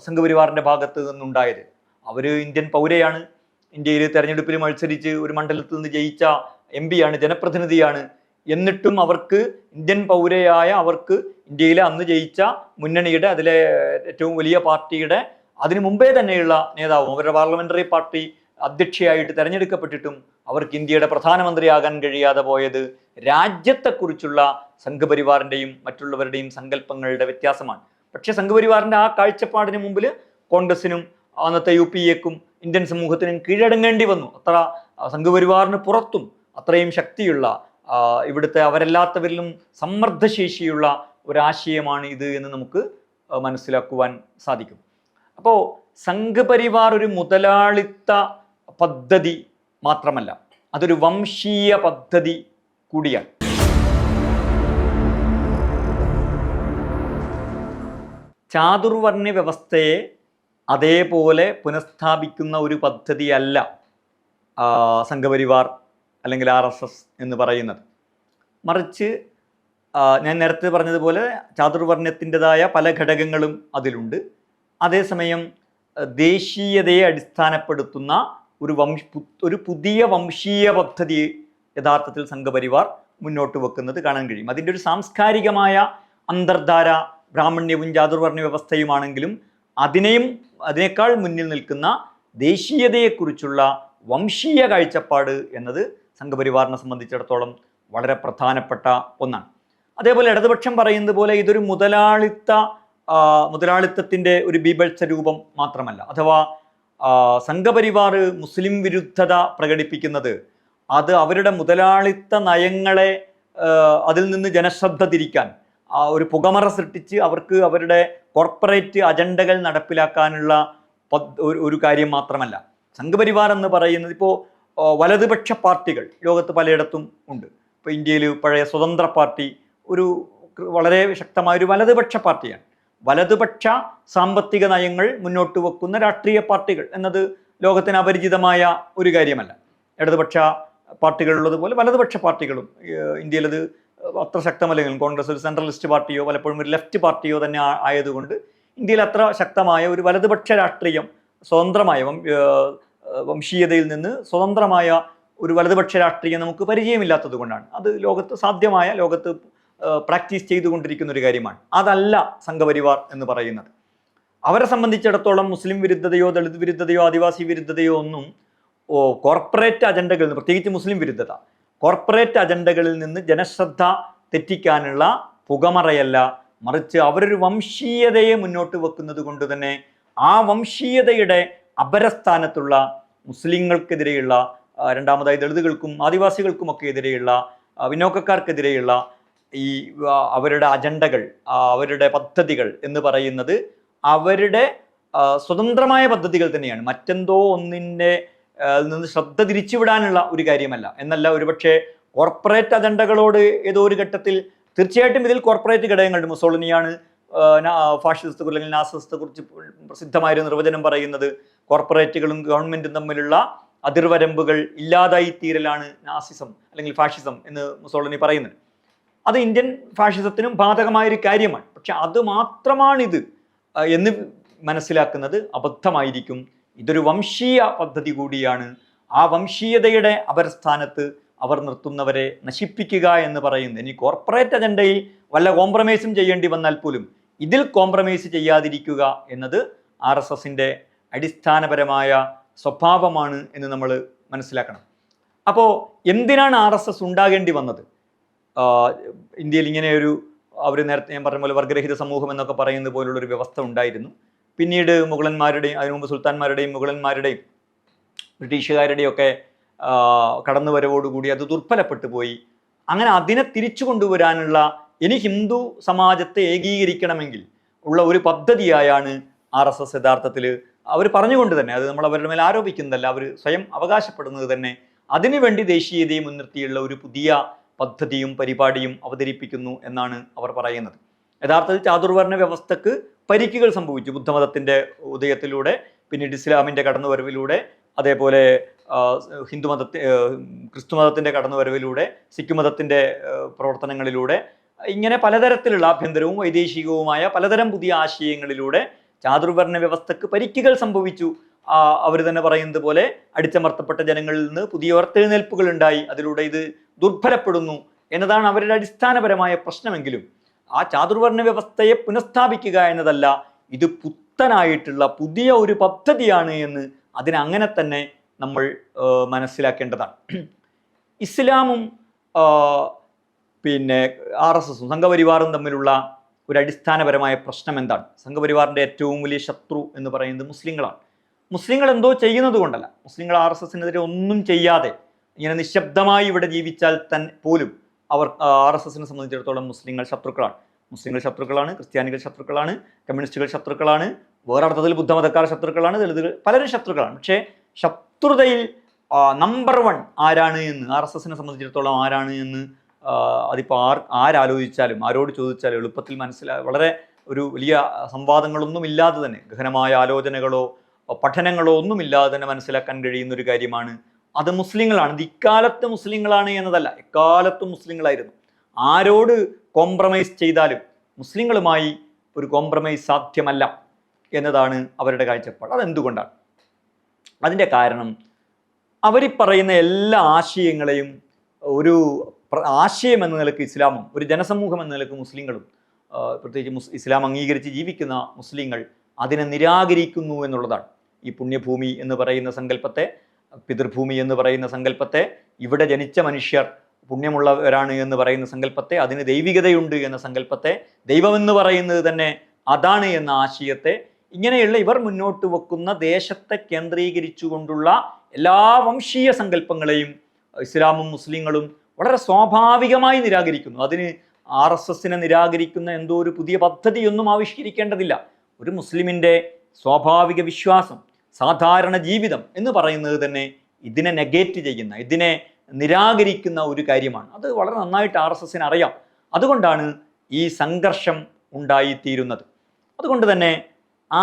സംഘപരിവാറിന്റെ ഭാഗത്ത് നിന്നുണ്ടായത്. അവർ ഇന്ത്യൻ പൗരയാണ്, ഇന്ത്യയിൽ തെരഞ്ഞെടുപ്പിൽ മത്സരിച്ച് ഒരു മണ്ഡലത്തിൽ നിന്ന് ജയിച്ച MP ആണ്, ജനപ്രതിനിധിയാണ്. എന്നിട്ടും അവർക്ക്, ഇന്ത്യൻ പൗരയായ അവർക്ക്, ഇന്ത്യയിലെ അന്ന് ജയിച്ച മുന്നണിയുടെ, അതിലെ ഏറ്റവും വലിയ പാർട്ടിയുടെ അതിനു മുമ്പേ തന്നെയുള്ള നേതാവും അവരുടെ പാർലമെന്ററി പാർട്ടി അധ്യക്ഷയായിട്ട് തെരഞ്ഞെടുക്കപ്പെട്ടിട്ടും അവർക്ക് ഇന്ത്യയുടെ പ്രധാനമന്ത്രിയാകാൻ കഴിയാതെ പോയത് രാജ്യത്തെക്കുറിച്ചുള്ള സംഘപരിവാറിൻ്റെയും മറ്റുള്ളവരുടെയും സങ്കല്പങ്ങളുടെ വ്യത്യാസമാണ്. പക്ഷേ സംഘപരിവാറിൻ്റെ ആ കാഴ്ചപ്പാടിന് മുമ്പിൽ കോൺഗ്രസിനും അന്നത്തെ UPAക്കും ഇന്ത്യൻ സമൂഹത്തിനും കീഴടങ്ങേണ്ടി വന്നു. അത്ര സംഘപരിവാറിന് പുറത്തും അത്രയും ശക്തിയുള്ള, ഇവിടുത്തെ അവരെല്ലാത്തവരിലും സമ്മർദ്ദശേഷിയുള്ള ഒരാശയമാണ് ഇത് എന്ന് നമുക്ക് മനസ്സിലാക്കുവാൻ സാധിക്കും. അപ്പോൾ സംഘപരിവാർ ഒരു മുതലാളിത്ത പദ്ധതി മാത്രമല്ല, അതൊരു വംശീയ പദ്ധതി കൂടിയാണ്. ചാതുർവർണ്ണ വ്യവസ്ഥയെ അതേപോലെ പുനഃസ്ഥാപിക്കുന്ന ഒരു പദ്ധതിയല്ല സംഘപരിവാർ അല്ലെങ്കിൽ RSS എന്ന് പറയുന്നത്. മറിച്ച് ഞാൻ നേരത്തെ പറഞ്ഞതുപോലെ ചാതുർവർണ്ണത്തിൻ്റെതായ പല ഘടകങ്ങളും അതിലുണ്ട്. അതേസമയം ദേശീയതയെ അടിസ്ഥാനപ്പെടുത്തുന്ന ഒരു പുതിയ വംശീയ പദ്ധതി യഥാർത്ഥത്തിൽ സംഘപരിവാർ മുന്നോട്ട് വെക്കുന്നത് കാണാൻ കഴിയും. അതിൻ്റെ ഒരു സാംസ്കാരികമായ അന്തർധാര ബ്രാഹ്മണ്യവും ചാതുർവർണ്ണ വ്യവസ്ഥയുമാണെങ്കിലും അതിനേക്കാൾ മുന്നിൽ നിൽക്കുന്ന ദേശീയതയെക്കുറിച്ചുള്ള വംശീയ കാഴ്ചപ്പാട് എന്നത് സംഘപരിവാറിനെ സംബന്ധിച്ചിടത്തോളം വളരെ പ്രധാനപ്പെട്ട ഒന്നാണ്. അതേപോലെ ഇടതുപക്ഷം പറയുന്നത് പോലെ ഇതൊരു മുതലാളിത്തത്തിൻ്റെ ഒരു ബീഭത്സ രൂപം മാത്രമല്ല. അഥവാ സംഘപരിവാർ മുസ്ലിം വിരുദ്ധത പ്രകടിപ്പിക്കുന്നത് അത് അവരുടെ മുതലാളിത്ത നയങ്ങളെ അതിൽ നിന്ന് ജനശ്രദ്ധ തിരിക്കാൻ ഒരു പുകമറ സൃഷ്ടിച്ച് അവർക്ക് അവരുടെ കോർപ്പറേറ്റ് അജണ്ടകൾ നടപ്പിലാക്കാനുള്ള ഒരു കാര്യം മാത്രമല്ല. സംഘപരിവാർ എന്ന് പറയുന്നത് ഇപ്പോൾ വലതുപക്ഷ പാർട്ടികൾ ലോകത്ത് പലയിടത്തും ഉണ്ട്. ഇപ്പോൾ ഇന്ത്യയിൽ പഴയ സ്വതന്ത്ര പാർട്ടി ഒരു വളരെ ശക്തമായ ഒരു വലതുപക്ഷ പാർട്ടിയാണ്. വലതുപക്ഷ സാമ്പത്തിക നയങ്ങൾ മുന്നോട്ട് വെക്കുന്ന രാഷ്ട്രീയ പാർട്ടികൾ എന്നത് ലോകത്തിന് അപരിചിതമായ ഒരു കാര്യമല്ല. ഇടതുപക്ഷ പാർട്ടികളുള്ളതുപോലെ വലതുപക്ഷ പാർട്ടികളും ഇന്ത്യയിലത് അത്ര ശക്തമല്ലെങ്കിലും കോൺഗ്രസ് ഒരു സെൻട്രലിസ്റ്റ് പാർട്ടിയോ പലപ്പോഴും ഒരു ലെഫ്റ്റ് പാർട്ടിയോ തന്നെ ആയതുകൊണ്ട് ഇന്ത്യയിൽ അത്ര ശക്തമായ ഒരു വലതുപക്ഷ രാഷ്ട്രീയം, സ്വതന്ത്രമായ വംശീയതയിൽ നിന്ന് സ്വതന്ത്രമായ ഒരു വലതുപക്ഷ രാഷ്ട്രീയം നമുക്ക് പരിചയമില്ലാത്തത് കൊണ്ടാണ്. അത് ലോകത്ത് പ്രാക്ടീസ് ചെയ്തുകൊണ്ടിരിക്കുന്ന ഒരു കാര്യമാണ്. അതല്ല സംഘപരിവാർ എന്ന് പറയുന്നത്. അവരെ സംബന്ധിച്ചിടത്തോളം മുസ്ലിം വിരുദ്ധതയോ ദളിത് വിരുദ്ധതയോ ആദിവാസി വിരുദ്ധതയോ ഒന്നും കോർപ്പറേറ്റ് അജണ്ടകളിൽ നിന്ന്, പ്രത്യേകിച്ച് മുസ്ലിം വിരുദ്ധത, കോർപ്പറേറ്റ് അജണ്ടകളിൽ നിന്ന് ജനശ്രദ്ധ തെറ്റിക്കാനുള്ള പുകമറയല്ല, മറിച്ച് അവരൊരു വംശീയതയെ മുന്നോട്ട് വെക്കുന്നത് കൊണ്ട് തന്നെ ആ വംശീയതയുടെ അപരസ്ഥാനത്തുള്ള മുസ്ലിങ്ങൾക്കെതിരെയുള്ള, രണ്ടാമതായി ദളിതുകൾക്കും ആദിവാസികൾക്കുമൊക്കെ എതിരെയുള്ള, പിന്നോക്കക്കാർക്കെതിരെയുള്ള ഈ അവരുടെ അജണ്ടകൾ, അവരുടെ പദ്ധതികൾ എന്ന് പറയുന്നത് അവരുടെ സ്വതന്ത്രമായ പദ്ധതികൾ തന്നെയാണ്. മറ്റെന്തോ ഒന്നിൻ്റെ നിന്ന് ശ്രദ്ധ തിരിച്ചുവിടാനുള്ള ഒരു കാര്യമല്ല എന്നല്ല. ഒരുപക്ഷെ കോർപ്പറേറ്റ് അജണ്ടകളോട് ഏതോ ഒരു ഘട്ടത്തിൽ തീർച്ചയായിട്ടും ഇതിൽ കോർപ്പറേറ്റ് ഘടകങ്ങളുണ്ട്. മുസോളിനിയാണ് ഫാഷിസത്തെ അല്ലെങ്കിൽ നാസിസത്തെ കുറിച്ച് പ്രസിദ്ധമായൊരു നിർവചനം പറയുന്നത്. കോർപ്പറേറ്റുകളും ഗവൺമെൻറ്റും തമ്മിലുള്ള അതിർവരമ്പുകൾ ഇല്ലാതായി തീരലാണ് നാസിസം അല്ലെങ്കിൽ ഫാഷിസം എന്ന് മുസോളിനി പറയുന്നത്. അത് ഇന്ത്യൻ ഫാഷിസത്തിനും ബാധകമായൊരു കാര്യമാണ്. പക്ഷെ അത് മാത്രമാണിത് എന്ന് മനസ്സിലാക്കുന്നത് അബദ്ധമായിരിക്കും. ഇതൊരു വംശീയ പദ്ധതി കൂടിയാണ്. ആ വംശീയതയുടെ അപരസ്ഥാനത്ത് അവർ നിർത്തുന്നവരെ നശിപ്പിക്കുക എന്ന് പറയുന്നത്. ഇനി കോർപ്പറേറ്റ് അജണ്ടയിൽ വല്ല കോംപ്രമൈസും ചെയ്യേണ്ടി വന്നാൽ പോലും ഇതിൽ കോംപ്രമൈസ് ചെയ്യാതിരിക്കുക എന്നത് RSSന്റെ അടിസ്ഥാനപരമായ സ്വഭാവമാണ് എന്ന് നമ്മൾ മനസ്സിലാക്കണം. അപ്പോൾ എന്തിനാണ് RSS ഉണ്ടാകേണ്ടി വന്നത്? ഇന്ത്യയിൽ ഇങ്ങനെയൊരു, അവർ നേരത്തെ ഞാൻ പറഞ്ഞ പോലെ വർഗരഹിത സമൂഹം എന്നൊക്കെ പറയുന്നത് പോലുള്ളൊരു വ്യവസ്ഥ ഉണ്ടായിരുന്നു. പിന്നീട് മുഗളന്മാരുടെയും അതിനു മുമ്പ് സുൽത്താൻമാരുടെയും മുഗളന്മാരുടെയും ബ്രിട്ടീഷുകാരുടെയും ഒക്കെ കടന്നുവരവോടുകൂടി അത് ദുർബലപ്പെട്ടു പോയി. അങ്ങനെ അതിനെ തിരിച്ചു കൊണ്ടുവരാനുള്ള, ഇനി ഹിന്ദു സമാജത്തെ ഏകീകരിക്കണമെങ്കിൽ ഉള്ള ഒരു പദ്ധതിയായാണ് RSS യഥാർത്ഥത്തിൽ അവർ പറഞ്ഞുകൊണ്ട് തന്നെ, അത് നമ്മൾ അവരുടെ മേൽ ആരോപിക്കുന്നതല്ല, അവർ സ്വയം അവകാശപ്പെടുന്നത് തന്നെ അതിനുവേണ്ടി ദേശീയതയെ മുൻനിർത്തിയുള്ള ഒരു പുതിയ പദ്ധതിയും പരിപാടിയും അവതരിപ്പിക്കുന്നു എന്നാണ് അവർ പറയുന്നത്. യഥാർത്ഥത്തിൽ ചാതുർവർണ്ണ വ്യവസ്ഥക്ക് പരിക്കുകൾ സംഭവിച്ചു ബുദ്ധമതത്തിൻ്റെ ഉദയത്തിലൂടെ, പിന്നീട് ഇസ്ലാമിൻ്റെ കടന്നുവരവിലൂടെ, അതേപോലെ ക്രിസ്തുമതത്തിൻ്റെ കടന്നുവരവിലൂടെ, സിഖ് മതത്തിൻ്റെ പ്രവർത്തനങ്ങളിലൂടെ, ഇങ്ങനെ പലതരത്തിലുള്ള ആഭ്യന്തരവും വൈദേശികവുമായ പലതരം പുതിയ ആശയങ്ങളിലൂടെ ചാതുർവർണ്ണ വ്യവസ്ഥക്ക് പരിക്കുകൾ സംഭവിച്ചു. അവർ തന്നെ പറയുന്നത് പോലെ അടിച്ചമർത്തപ്പെട്ട ജനങ്ങളിൽ നിന്ന് പുതിയ ഉയർത്തെഴുന്നേൽപ്പുകൾ ഉണ്ടായി, അതിലൂടെ ഇത് ദുർബലപ്പെടുന്നു എന്നതാണ് അവരുടെ അടിസ്ഥാനപരമായ പ്രശ്നമെങ്കിലും ആ ചാതുർവർണ്ണ വ്യവസ്ഥയെ പുനഃസ്ഥാപിക്കുക എന്നതല്ല, ഇത് പുത്തനായിട്ടുള്ള പുതിയ ഒരു പദ്ധതിയാണ് എന്ന് അതിനങ്ങനെ തന്നെ നമ്മൾ മനസ്സിലാക്കേണ്ടതാണ്. ഇസ്ലാമും പിന്നെ RSSും സംഘപരിവാറും തമ്മിലുള്ള ഒരു അടിസ്ഥാനപരമായ പ്രശ്നം എന്താണ്? സംഘപരിവാറിൻ്റെ ഏറ്റവും വലിയ ശത്രു എന്ന് പറയുന്നത് മുസ്ലിങ്ങളാണ്. മുസ്ലിങ്ങൾ എന്തോ ചെയ്യുന്നത് കൊണ്ടല്ല, മുസ്ലിങ്ങൾ RSSനെതിരെ ഒന്നും ചെയ്യാതെ ഇങ്ങനെ നിശബ്ദമായി ഇവിടെ ജീവിച്ചാൽ പോലും അവർ RSSനെ സംബന്ധിച്ചിടത്തോളം മുസ്ലിങ്ങൾ ശത്രുക്കളാണ്. മുസ്ലിങ്ങൾ ശത്രുക്കളാണ്, ക്രിസ്ത്യാനികൾ ശത്രുക്കളാണ്, കമ്മ്യൂണിസ്റ്റുകൾ ശത്രുക്കളാണ്, വേറെ അർത്ഥത്തിൽ ബുദ്ധമതക്കാർ ശത്രുക്കളാണ്, ദളിതുകൾ പലരും ശത്രുക്കളാണ്. പക്ഷേ ശത്രുതയിൽ നമ്പർ 1 ആരാണ് എന്ന്, RSSനെ സംബന്ധിച്ചിടത്തോളം ആരാണ് എന്ന് അതിപ്പോൾ ആരാലോചിച്ചാലും ആരോട് ചോദിച്ചാലും എളുപ്പത്തിൽ വളരെ ഒരു വലിയ സംവാദങ്ങളൊന്നും ഇല്ലാതെ തന്നെ, ഗഹനമായ ആലോചനകളോ പഠനങ്ങളോ ഒന്നുമില്ലാതെ തന്നെ മനസ്സിലാക്കാൻ കഴിയുന്ന ഒരു കാര്യമാണ്. അത് മുസ്ലിങ്ങളാണ്. ഇത് ഇക്കാലത്ത് മുസ്ലിങ്ങളാണ് എന്നതല്ല, എക്കാലത്തും മുസ്ലിങ്ങളായിരുന്നു. ആരോട് കോംപ്രമൈസ് ചെയ്താലും മുസ്ലിങ്ങളുമായി ഒരു കോംപ്രമൈസ് സാധ്യമല്ല എന്നതാണ് അവരുടെ കാഴ്ചപ്പാട്. അതെന്തുകൊണ്ടാണ്? അതിൻ്റെ കാരണം അവർ പറയുന്ന എല്ലാ ആശയങ്ങളെയും ഒരു ആശയം എന്ന നിലക്ക് ഇസ്ലാമും ഒരു ജനസമൂഹം എന്ന നിലക്ക് മുസ്ലിങ്ങളും, പ്രത്യേകിച്ച് ഇസ്ലാം അംഗീകരിച്ച് ജീവിക്കുന്ന മുസ്ലിങ്ങൾ അതിനെ നിരാകരിക്കുന്നു എന്നുള്ളതാണ്. ഈ പുണ്യഭൂമി എന്ന് പറയുന്ന സങ്കല്പത്തെ, പിതൃഭൂമി എന്ന് പറയുന്ന സങ്കല്പത്തെ, ഇവിടെ ജനിച്ച മനുഷ്യർ പുണ്യമുള്ളവരാണ് എന്ന് പറയുന്ന സങ്കല്പത്തെ, അതിന് ദൈവികതയുണ്ട് എന്ന സങ്കല്പത്തെ, ദൈവമെന്ന് പറയുന്നത് തന്നെ അതാണ് എന്ന ആശയത്തെ, ഇങ്ങനെയുള്ള ഇവർ മുന്നോട്ട് വെക്കുന്ന ദേശത്തെ കേന്ദ്രീകരിച്ചുകൊണ്ടുള്ള എല്ലാ വംശീയ സങ്കല്പങ്ങളെയും ഇസ്ലാമും മുസ്ലിങ്ങളും വളരെ സ്വാഭാവികമായി നിരാകരിക്കുന്നു. അതിന് RSSനെ നിരാകരിക്കുന്ന എന്തോ ഒരു പുതിയ പദ്ധതിയൊന്നും ആവിഷ്കരിക്കേണ്ടതില്ല. ഒരു മുസ്ലിമിൻ്റെ സ്വാഭാവിക വിശ്വാസം, സാധാരണ ജീവിതം എന്ന് പറയുന്നത് തന്നെ ഇതിനെ നെഗേറ്റ് ചെയ്യുന്ന, ഇതിനെ നിരാകരിക്കുന്ന ഒരു കാര്യമാണ്. അത് വളരെ നന്നായിട്ട് RSSന് അറിയാം. അതുകൊണ്ടാണ് ഈ സംഘർഷം ഉണ്ടായിത്തീരുന്നത്. അതുകൊണ്ട് തന്നെ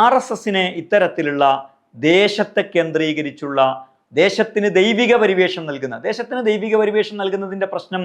RSSനെ ഇത്തരത്തിലുള്ള ദേശത്തെ കേന്ദ്രീകരിച്ചുള്ള, ദേശത്തിന് ദൈവിക പരിവേഷം നൽകുന്നതിൻ്റെ പ്രശ്നം,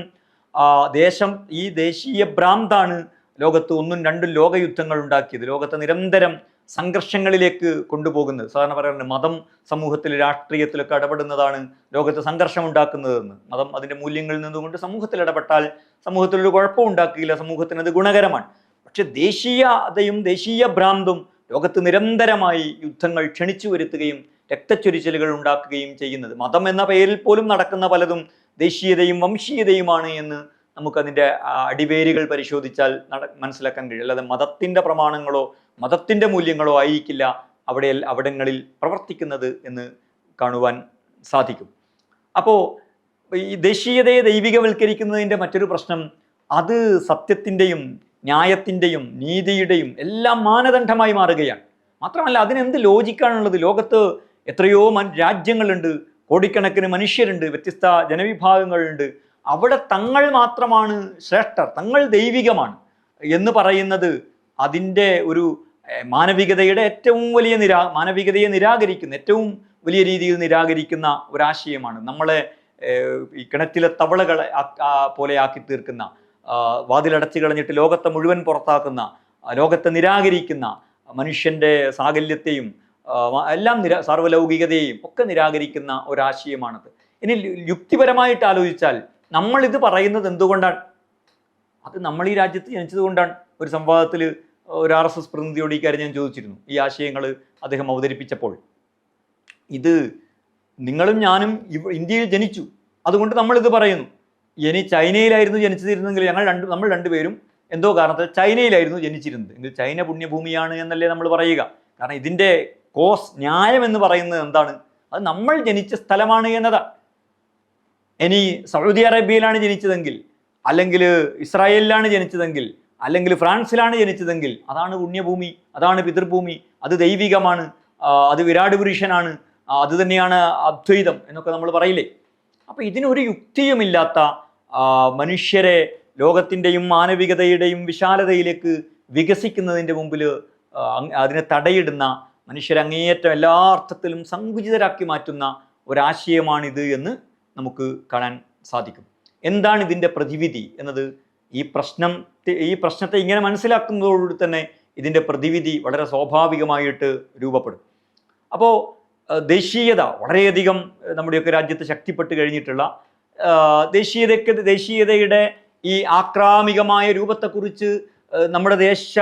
ദേശം ഈ ദേശീയ ഭ്രാന്താണ് ലോകത്ത് 1ഉം 2ഉം ലോകയുദ്ധങ്ങൾ ഉണ്ടാക്കിയത്, ലോകത്തെ നിരന്തരം സംഘർഷങ്ങളിലേക്ക് കൊണ്ടുപോകുന്നത്. സാധാരണ പറയാറുണ്ട് മതം സമൂഹത്തിൽ രാഷ്ട്രീയത്തിലൊക്കെ ഇടപെടുന്നതാണ് ലോകത്ത് സംഘർഷം ഉണ്ടാക്കുന്നതെന്ന്. മതം അതിൻ്റെ മൂല്യങ്ങളിൽ നിന്നുകൊണ്ട് സമൂഹത്തിൽ ഇടപെട്ടാൽ സമൂഹത്തിലൊരു കുഴപ്പം ഉണ്ടാക്കില്ല, സമൂഹത്തിന് അത് ഗുണകരമാണ്. പക്ഷെ ദേശീയതയും ദേശീയ ഭ്രാന്തും ലോകത്ത് നിരന്തരമായി യുദ്ധങ്ങൾ ക്ഷണിച്ചു വരുത്തുകയും രക്തച്ചൊരിച്ചിലുകൾ ഉണ്ടാക്കുകയും ചെയ്യുന്നത്. മതം എന്ന പേരിൽ പോലും നടക്കുന്ന പലതും ദേശീയതയും വംശീയതയുമാണ് എന്ന് നമുക്കതിൻ്റെ അടിവേരുകൾ പരിശോധിച്ചാൽ മനസ്സിലാക്കാൻ കഴിയും. അല്ലാതെ മതത്തിൻ്റെ പ്രമാണങ്ങളോ മതത്തിൻ്റെ മൂല്യങ്ങളോ ആയിരിക്കില്ല അവിടങ്ങളിൽ പ്രവർത്തിക്കുന്നത് എന്ന് കാണുവാൻ സാധിക്കും. അപ്പോൾ ഈ ദേശീയതയെ ദൈവികവൽക്കരിക്കുന്നതിൻ്റെ മറ്റൊരു പ്രശ്നം, അത് സത്യത്തിൻ്റെയും ന്യായത്തിൻ്റെയും നീതിയുടെയും എല്ലാം മാനദണ്ഡമായി മാറുകയാണ്. മാത്രമല്ല അതിനെന്ത് ലോജിക്കാണുള്ളത്? ലോകത്ത് എത്രയോ രാജ്യങ്ങളുണ്ട്, കോടിക്കണക്കിന് മനുഷ്യരുണ്ട്, വ്യത്യസ്ത ജനവിഭാഗങ്ങളുണ്ട്. അവിടെ തങ്ങൾ മാത്രമാണ് ശ്രേഷ്ഠർ, തങ്ങൾ ദൈവികമാണ് എന്ന് പറയുന്നത് അതിൻ്റെ ഒരു മാനവികതയുടെ ഏറ്റവും വലിയ മാനവികതയെ നിരാകരിക്കുന്ന, ഏറ്റവും വലിയ രീതിയിൽ നിരാകരിക്കുന്ന ഒരാശയമാണ്. നമ്മളെ ഈ കിണറ്റിലെ തവളകളെ പോലെ ആക്കി തീർക്കുന്ന, വാതിലടച്ചു കളഞ്ഞിട്ട് ലോകത്തെ മുഴുവൻ പുറത്താക്കുന്ന, ലോകത്തെ നിരാകരിക്കുന്ന, മനുഷ്യൻ്റെ സാകല്യത്തെയും എല്ലാം സാർവലൗകികതയെയും ഒക്കെ നിരാകരിക്കുന്ന ഒരാശയമാണത്. ഇനി യുക്തിപരമായിട്ട് ആലോചിച്ചാൽ നമ്മളിത് പറയുന്നത് എന്തുകൊണ്ടാണ്? അത് നമ്മൾ ഈ രാജ്യത്ത് ജനിച്ചത് കൊണ്ടാണ്. ഒരു സംവാദത്തിൽ ഒരു RSS പ്രതിനിധിയോട് ഈ കാര്യം ഞാൻ ചോദിച്ചിരുന്നു. ഈ ആശയങ്ങൾ അദ്ദേഹം അവതരിപ്പിച്ചപ്പോൾ, ഇത് നിങ്ങളും ഞാനും ഇന്ത്യയിൽ ജനിച്ചു, അതുകൊണ്ട് നമ്മളിത് പറയുന്നു. ഇനി ചൈനയിലായിരുന്നു ജനിച്ചിരുന്നെങ്കിൽ നമ്മൾ രണ്ടുപേരും എന്തോ കാരണത്തിൽ ചൈനയിലായിരുന്നു ജനിച്ചിരുന്നത് എങ്കിൽ ചൈന പുണ്യഭൂമിയാണ് എന്നല്ലേ നമ്മൾ പറയുക. കാരണം ഇതിൻ്റെ ന്യായം എന്ന് പറയുന്നത് എന്താണ്? അത് നമ്മൾ ജനിച്ച സ്ഥലമാണ് എന്നതാണ്. ഇനി സൗദി അറേബ്യയിലാണ് ജനിച്ചതെങ്കിൽ, അല്ലെങ്കിൽ ഇസ്രായേലിലാണ് ജനിച്ചതെങ്കിൽ, അല്ലെങ്കിൽ ഫ്രാൻസിലാണ് ജനിച്ചതെങ്കിൽ അതാണ് പുണ്യഭൂമി, അതാണ് പിതൃഭൂമി, അത് ദൈവികമാണ്, അത് വിരാട് പുരുഷനാണ്, അത് തന്നെയാണ് അദ്വൈതം എന്നൊക്കെ നമ്മൾ പറയില്ലേ? അപ്പോൾ ഇതിനൊരു യുക്തിയുമില്ലാത്ത മനുഷ്യരെ ലോകത്തിൻ്റെയും മാനവികതയുടെയും വിശാലതയിലേക്ക് വികസിക്കുന്നതിൻ്റെ മുമ്പിൽ അതിനെ തടയിടുന്ന, മനുഷ്യരെ അങ്ങേയറ്റം എല്ലാ അർത്ഥത്തിലും സങ്കുചിതരാക്കി മാറ്റുന്ന ഒരാശയമാണിത് എന്ന് നമുക്ക് കാണാൻ സാധിക്കും. എന്താണ് ഇതിൻ്റെ പ്രതിവിധി എന്നത് ഈ പ്രശ്നത്തെ ഇങ്ങനെ മനസ്സിലാക്കുന്നതോടുകൂടി തന്നെ ഇതിൻ്റെ പ്രതിവിധി വളരെ സ്വാഭാവികമായിട്ട് രൂപപ്പെടും. അപ്പോൾ ദേശീയത വളരെയധികം നമ്മുടെയൊക്കെ രാജ്യത്ത് ശക്തിപ്പെട്ട് കഴിഞ്ഞിട്ടുള്ള ദേശീയതയുടെ ഈ ആക്രാമികമായ രൂപത്തെക്കുറിച്ച് നമ്മുടെ ദേശ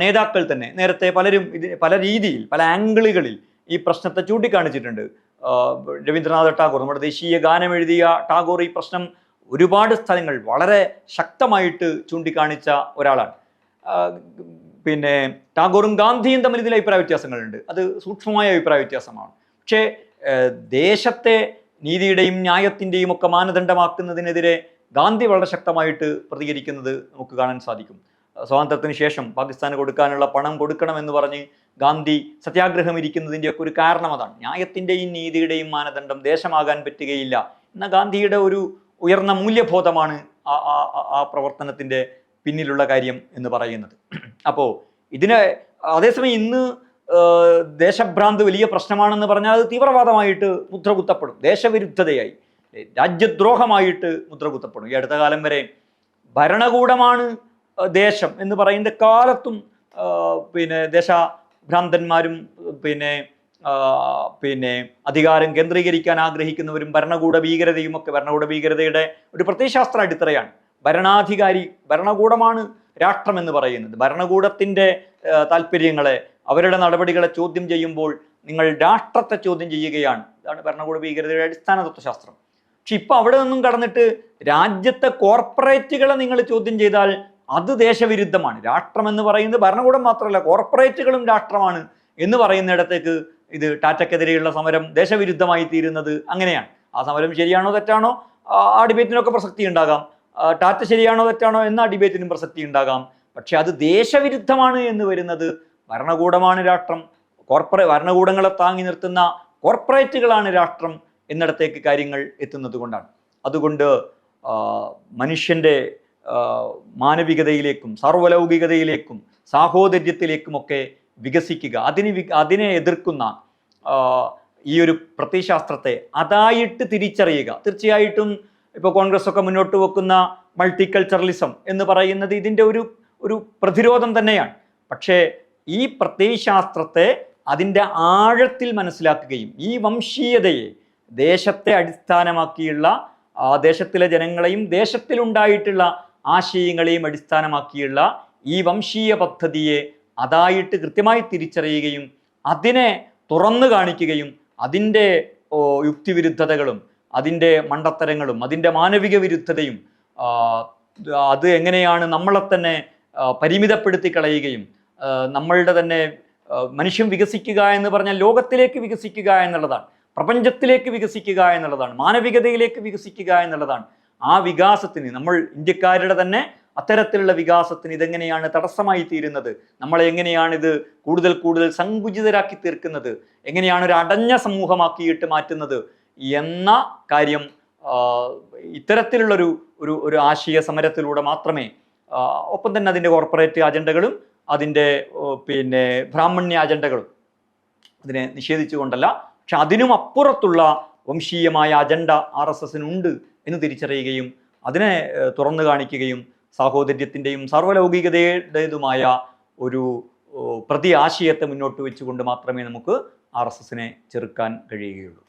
നേതാക്കൾ തന്നെ നേരത്തെ പലരും പല രീതിയിൽ, പല ആംഗിളുകളിൽ ഈ പ്രശ്നത്തെ ചൂണ്ടിക്കാണിച്ചിട്ടുണ്ട്. രവീന്ദ്രനാഥ ടാഗോർ, നമ്മുടെ ദേശീയ ഗാനം എഴുതിയ ടാഗോർ ഈ പ്രശ്നം ഒരുപാട് സ്ഥലങ്ങൾ വളരെ ശക്തമായിട്ട് ചൂണ്ടിക്കാണിച്ച ഒരാളാണ്. പിന്നെ ടാഗോറും ഗാന്ധിയും തമ്മിൽ ഇതിൽ അഭിപ്രായ വ്യത്യാസങ്ങളുണ്ട്, അത് സൂക്ഷ്മമായ അഭിപ്രായ വ്യത്യാസമാണ്. പക്ഷേ ദേശത്തെ നീതിയുടെയും ന്യായത്തിൻ്റെയും ഒക്കെ മാനദണ്ഡമാക്കുന്നതിനെതിരെ ഗാന്ധി വളരെ ശക്തമായിട്ട് പ്രതികരിക്കുന്നത് നമുക്ക് കാണാൻ സാധിക്കും. സ്വാതന്ത്ര്യത്തിന് ശേഷം പാകിസ്ഥാന് കൊടുക്കാനുള്ള പണം കൊടുക്കണമെന്ന് പറഞ്ഞ് ഗാന്ധി സത്യാഗ്രഹം ഇരിക്കുന്നതിൻ്റെയൊക്കെ ഒരു കാരണം അതാണ്. ന്യായത്തിൻ്റെയും നീതിയുടെയും മാനദണ്ഡം ദേശമാകാൻ പറ്റുകയില്ല എന്ന ഗാന്ധിയുടെ ഒരു ഉയർന്ന മൂല്യബോധമാണ് ആ പ്രവർത്തനത്തിൻ്റെ പിന്നിലുള്ള കാര്യം എന്ന് പറയുന്നത്. അപ്പോൾ അതേസമയം ഇന്ന് ദേശഭ്രാന്ത് വലിയ പ്രശ്നമാണെന്ന് പറഞ്ഞാൽ അത് തീവ്രവാദമായിട്ട് മുദ്രകുത്തപ്പെടും, ദേശവിരുദ്ധതയായി, രാജ്യദ്രോഹമായിട്ട് മുദ്രകുത്തപ്പെടും. ഈ അടുത്ത കാലം വരെ ഭരണകൂടമാണ് ദേശം എന്ന് പറയുന്ന കാലത്തും ദേശഭ്രാന്തന്മാരും അധികാരം കേന്ദ്രീകരിക്കാൻ ആഗ്രഹിക്കുന്നവരും ഭരണകൂട ഭീകരതയുടെ ഒരു പ്രത്യയശാസ്ത്ര അടിത്തറയാണ്. ഭരണകൂടമാണ് രാഷ്ട്രം എന്ന് പറയുന്നത്. ഭരണകൂടത്തിൻ്റെ താല്പര്യങ്ങളെ, അവരുടെ നടപടികളെ ചോദ്യം ചെയ്യുമ്പോൾ നിങ്ങൾ രാഷ്ട്രത്തെ ചോദ്യം ചെയ്യുകയാണ്. ഇതാണ് ഭരണകൂട ഭീകരതയുടെ അടിസ്ഥാന തത്വശാസ്ത്രം. പക്ഷെ ഇപ്പം അവിടെ നിന്നും കടന്നിട്ട് രാജ്യത്തെ കോർപ്പറേറ്റുകളെ നിങ്ങൾ ചോദ്യം ചെയ്താൽ അത് ദേശവിരുദ്ധമാണ്. രാഷ്ട്രം എന്ന് പറയുന്നത് ഭരണകൂടം മാത്രമല്ല, കോർപ്പറേറ്റുകളും രാഷ്ട്രമാണ് എന്ന് പറയുന്നിടത്തേക്ക് ഇത് ടാറ്റയ്ക്കെതിരെയുള്ള സമരം ദേശവിരുദ്ധമായി തീരുന്നത് അങ്ങനെയാണ്. ആ സമരം ശരിയാണോ തെറ്റാണോ ആ ഡിബേറ്റിനൊക്കെ പ്രസക്തി ഉണ്ടാകാം, ടാറ്റ ശരിയാണോ തെറ്റാണോ എന്ന ഡിബേറ്റിനും പ്രസക്തി ഉണ്ടാകാം. പക്ഷെ അത് ദേശവിരുദ്ധമാണ് എന്ന് വരുന്നത് ഭരണകൂടമാണ് രാഷ്ട്രം, ഭരണകൂടങ്ങളെ താങ്ങി നിർത്തുന്ന കോർപ്പറേറ്റുകളാണ് രാഷ്ട്രം എന്നിടത്തേക്ക് കാര്യങ്ങൾ എത്തുന്നത് കൊണ്ടാണ്. അതുകൊണ്ട് മനുഷ്യൻ്റെ മാനവികതയിലേക്കും സാർവലൗകികതയിലേക്കും സാഹോദര്യത്തിലേക്കുമൊക്കെ വികസിക്കുക, അതിനെ എതിർക്കുന്ന ഈ ഒരു പ്രത്യയശാസ്ത്രത്തെ അതായിട്ട് തിരിച്ചറിയുക. തീർച്ചയായിട്ടും ഇപ്പോൾ കോൺഗ്രസ് ഒക്കെ മുന്നോട്ട് വെക്കുന്ന മൾട്ടികൾച്ചറലിസം എന്ന് പറയുന്നത് ഇതിൻ്റെ ഒരു പ്രതിരോധം തന്നെയാണ്. പക്ഷേ ഈ പ്രത്യയശാസ്ത്രത്തെ അതിൻ്റെ ആഴത്തിൽ മനസ്സിലാക്കുകയും ഈ വംശീയതയെ ദേശത്തെ അടിസ്ഥാനമാക്കിയുള്ള ദേശത്തിലെ ജനങ്ങളെയും ദേശത്തിലുണ്ടായിട്ടുള്ള ആശയങ്ങളെയും അടിസ്ഥാനമാക്കിയുള്ള ഈ വംശീയ പദ്ധതിയെ അതായിട്ട് കൃത്യമായി തിരിച്ചറിയുകയും അതിനെ തുറന്നു കാണിക്കുകയും അതിൻ്റെ യുക്തിവിരുദ്ധതകളും അതിൻ്റെ മണ്ടത്തരങ്ങളും അതിൻ്റെ മാനവിക വിരുദ്ധതയും അത് എങ്ങനെയാണ് നമ്മളെ തന്നെ പരിമിതപ്പെടുത്തി കളയുകയും നമ്മളുടെ തന്നെ മനുഷ്യൻ വികസിക്കുക എന്ന് പറഞ്ഞാൽ ലോകത്തിലേക്ക് വികസിക്കുക എന്നുള്ളതാണ്, പ്രപഞ്ചത്തിലേക്ക് വികസിക്കുക എന്നുള്ളതാണ്, മാനവികതയിലേക്ക് വികസിക്കുക എന്നുള്ളതാണ്. ആ വികാസത്തിന് നമ്മൾ ഇന്ത്യക്കാരുടെ തന്നെ അത്തരത്തിലുള്ള വികാസത്തിന് ഇതെങ്ങനെയാണ് തടസ്സമായി തീരുന്നത്, നമ്മളെ എങ്ങനെയാണ് ഇത് കൂടുതൽ കൂടുതൽ സങ്കുചിതരാക്കി തീർക്കുന്നത്, എങ്ങനെയാണ് ഒരു അടഞ്ഞ സമൂഹമാക്കിയിട്ട് മാറ്റുന്നത് എന്ന കാര്യം ഇത്തരത്തിലുള്ളൊരു ഒരു ഒരു ആശയ സമരത്തിലൂടെ മാത്രമേ, ഒപ്പം തന്നെ അതിൻ്റെ കോർപ്പറേറ്റ് അജണ്ടകളും അതിൻ്റെ പിന്നെ ബ്രാഹ്മണ്യ അജണ്ടകളും അതിനെ നിഷേധിച്ചുകൊണ്ടല്ല, പക്ഷെ അതിനും അപ്പുറത്തുള്ള വംശീയമായ അജണ്ട RSSനുണ്ട് എന്ന് തിരിച്ചറിയുകയും അതിനെ തുറന്നു കാണിക്കുകയും സാഹോദര്യത്തിൻ്റെയും സർവ്വലൗകികതയുടേതുമായ ഒരു പ്രതി ആശയത്തെ മുന്നോട്ട് വെച്ചുകൊണ്ട് മാത്രമേ നമുക്ക് RSSനെ ചെറുക്കാൻ കഴിയുകയുള്ളൂ.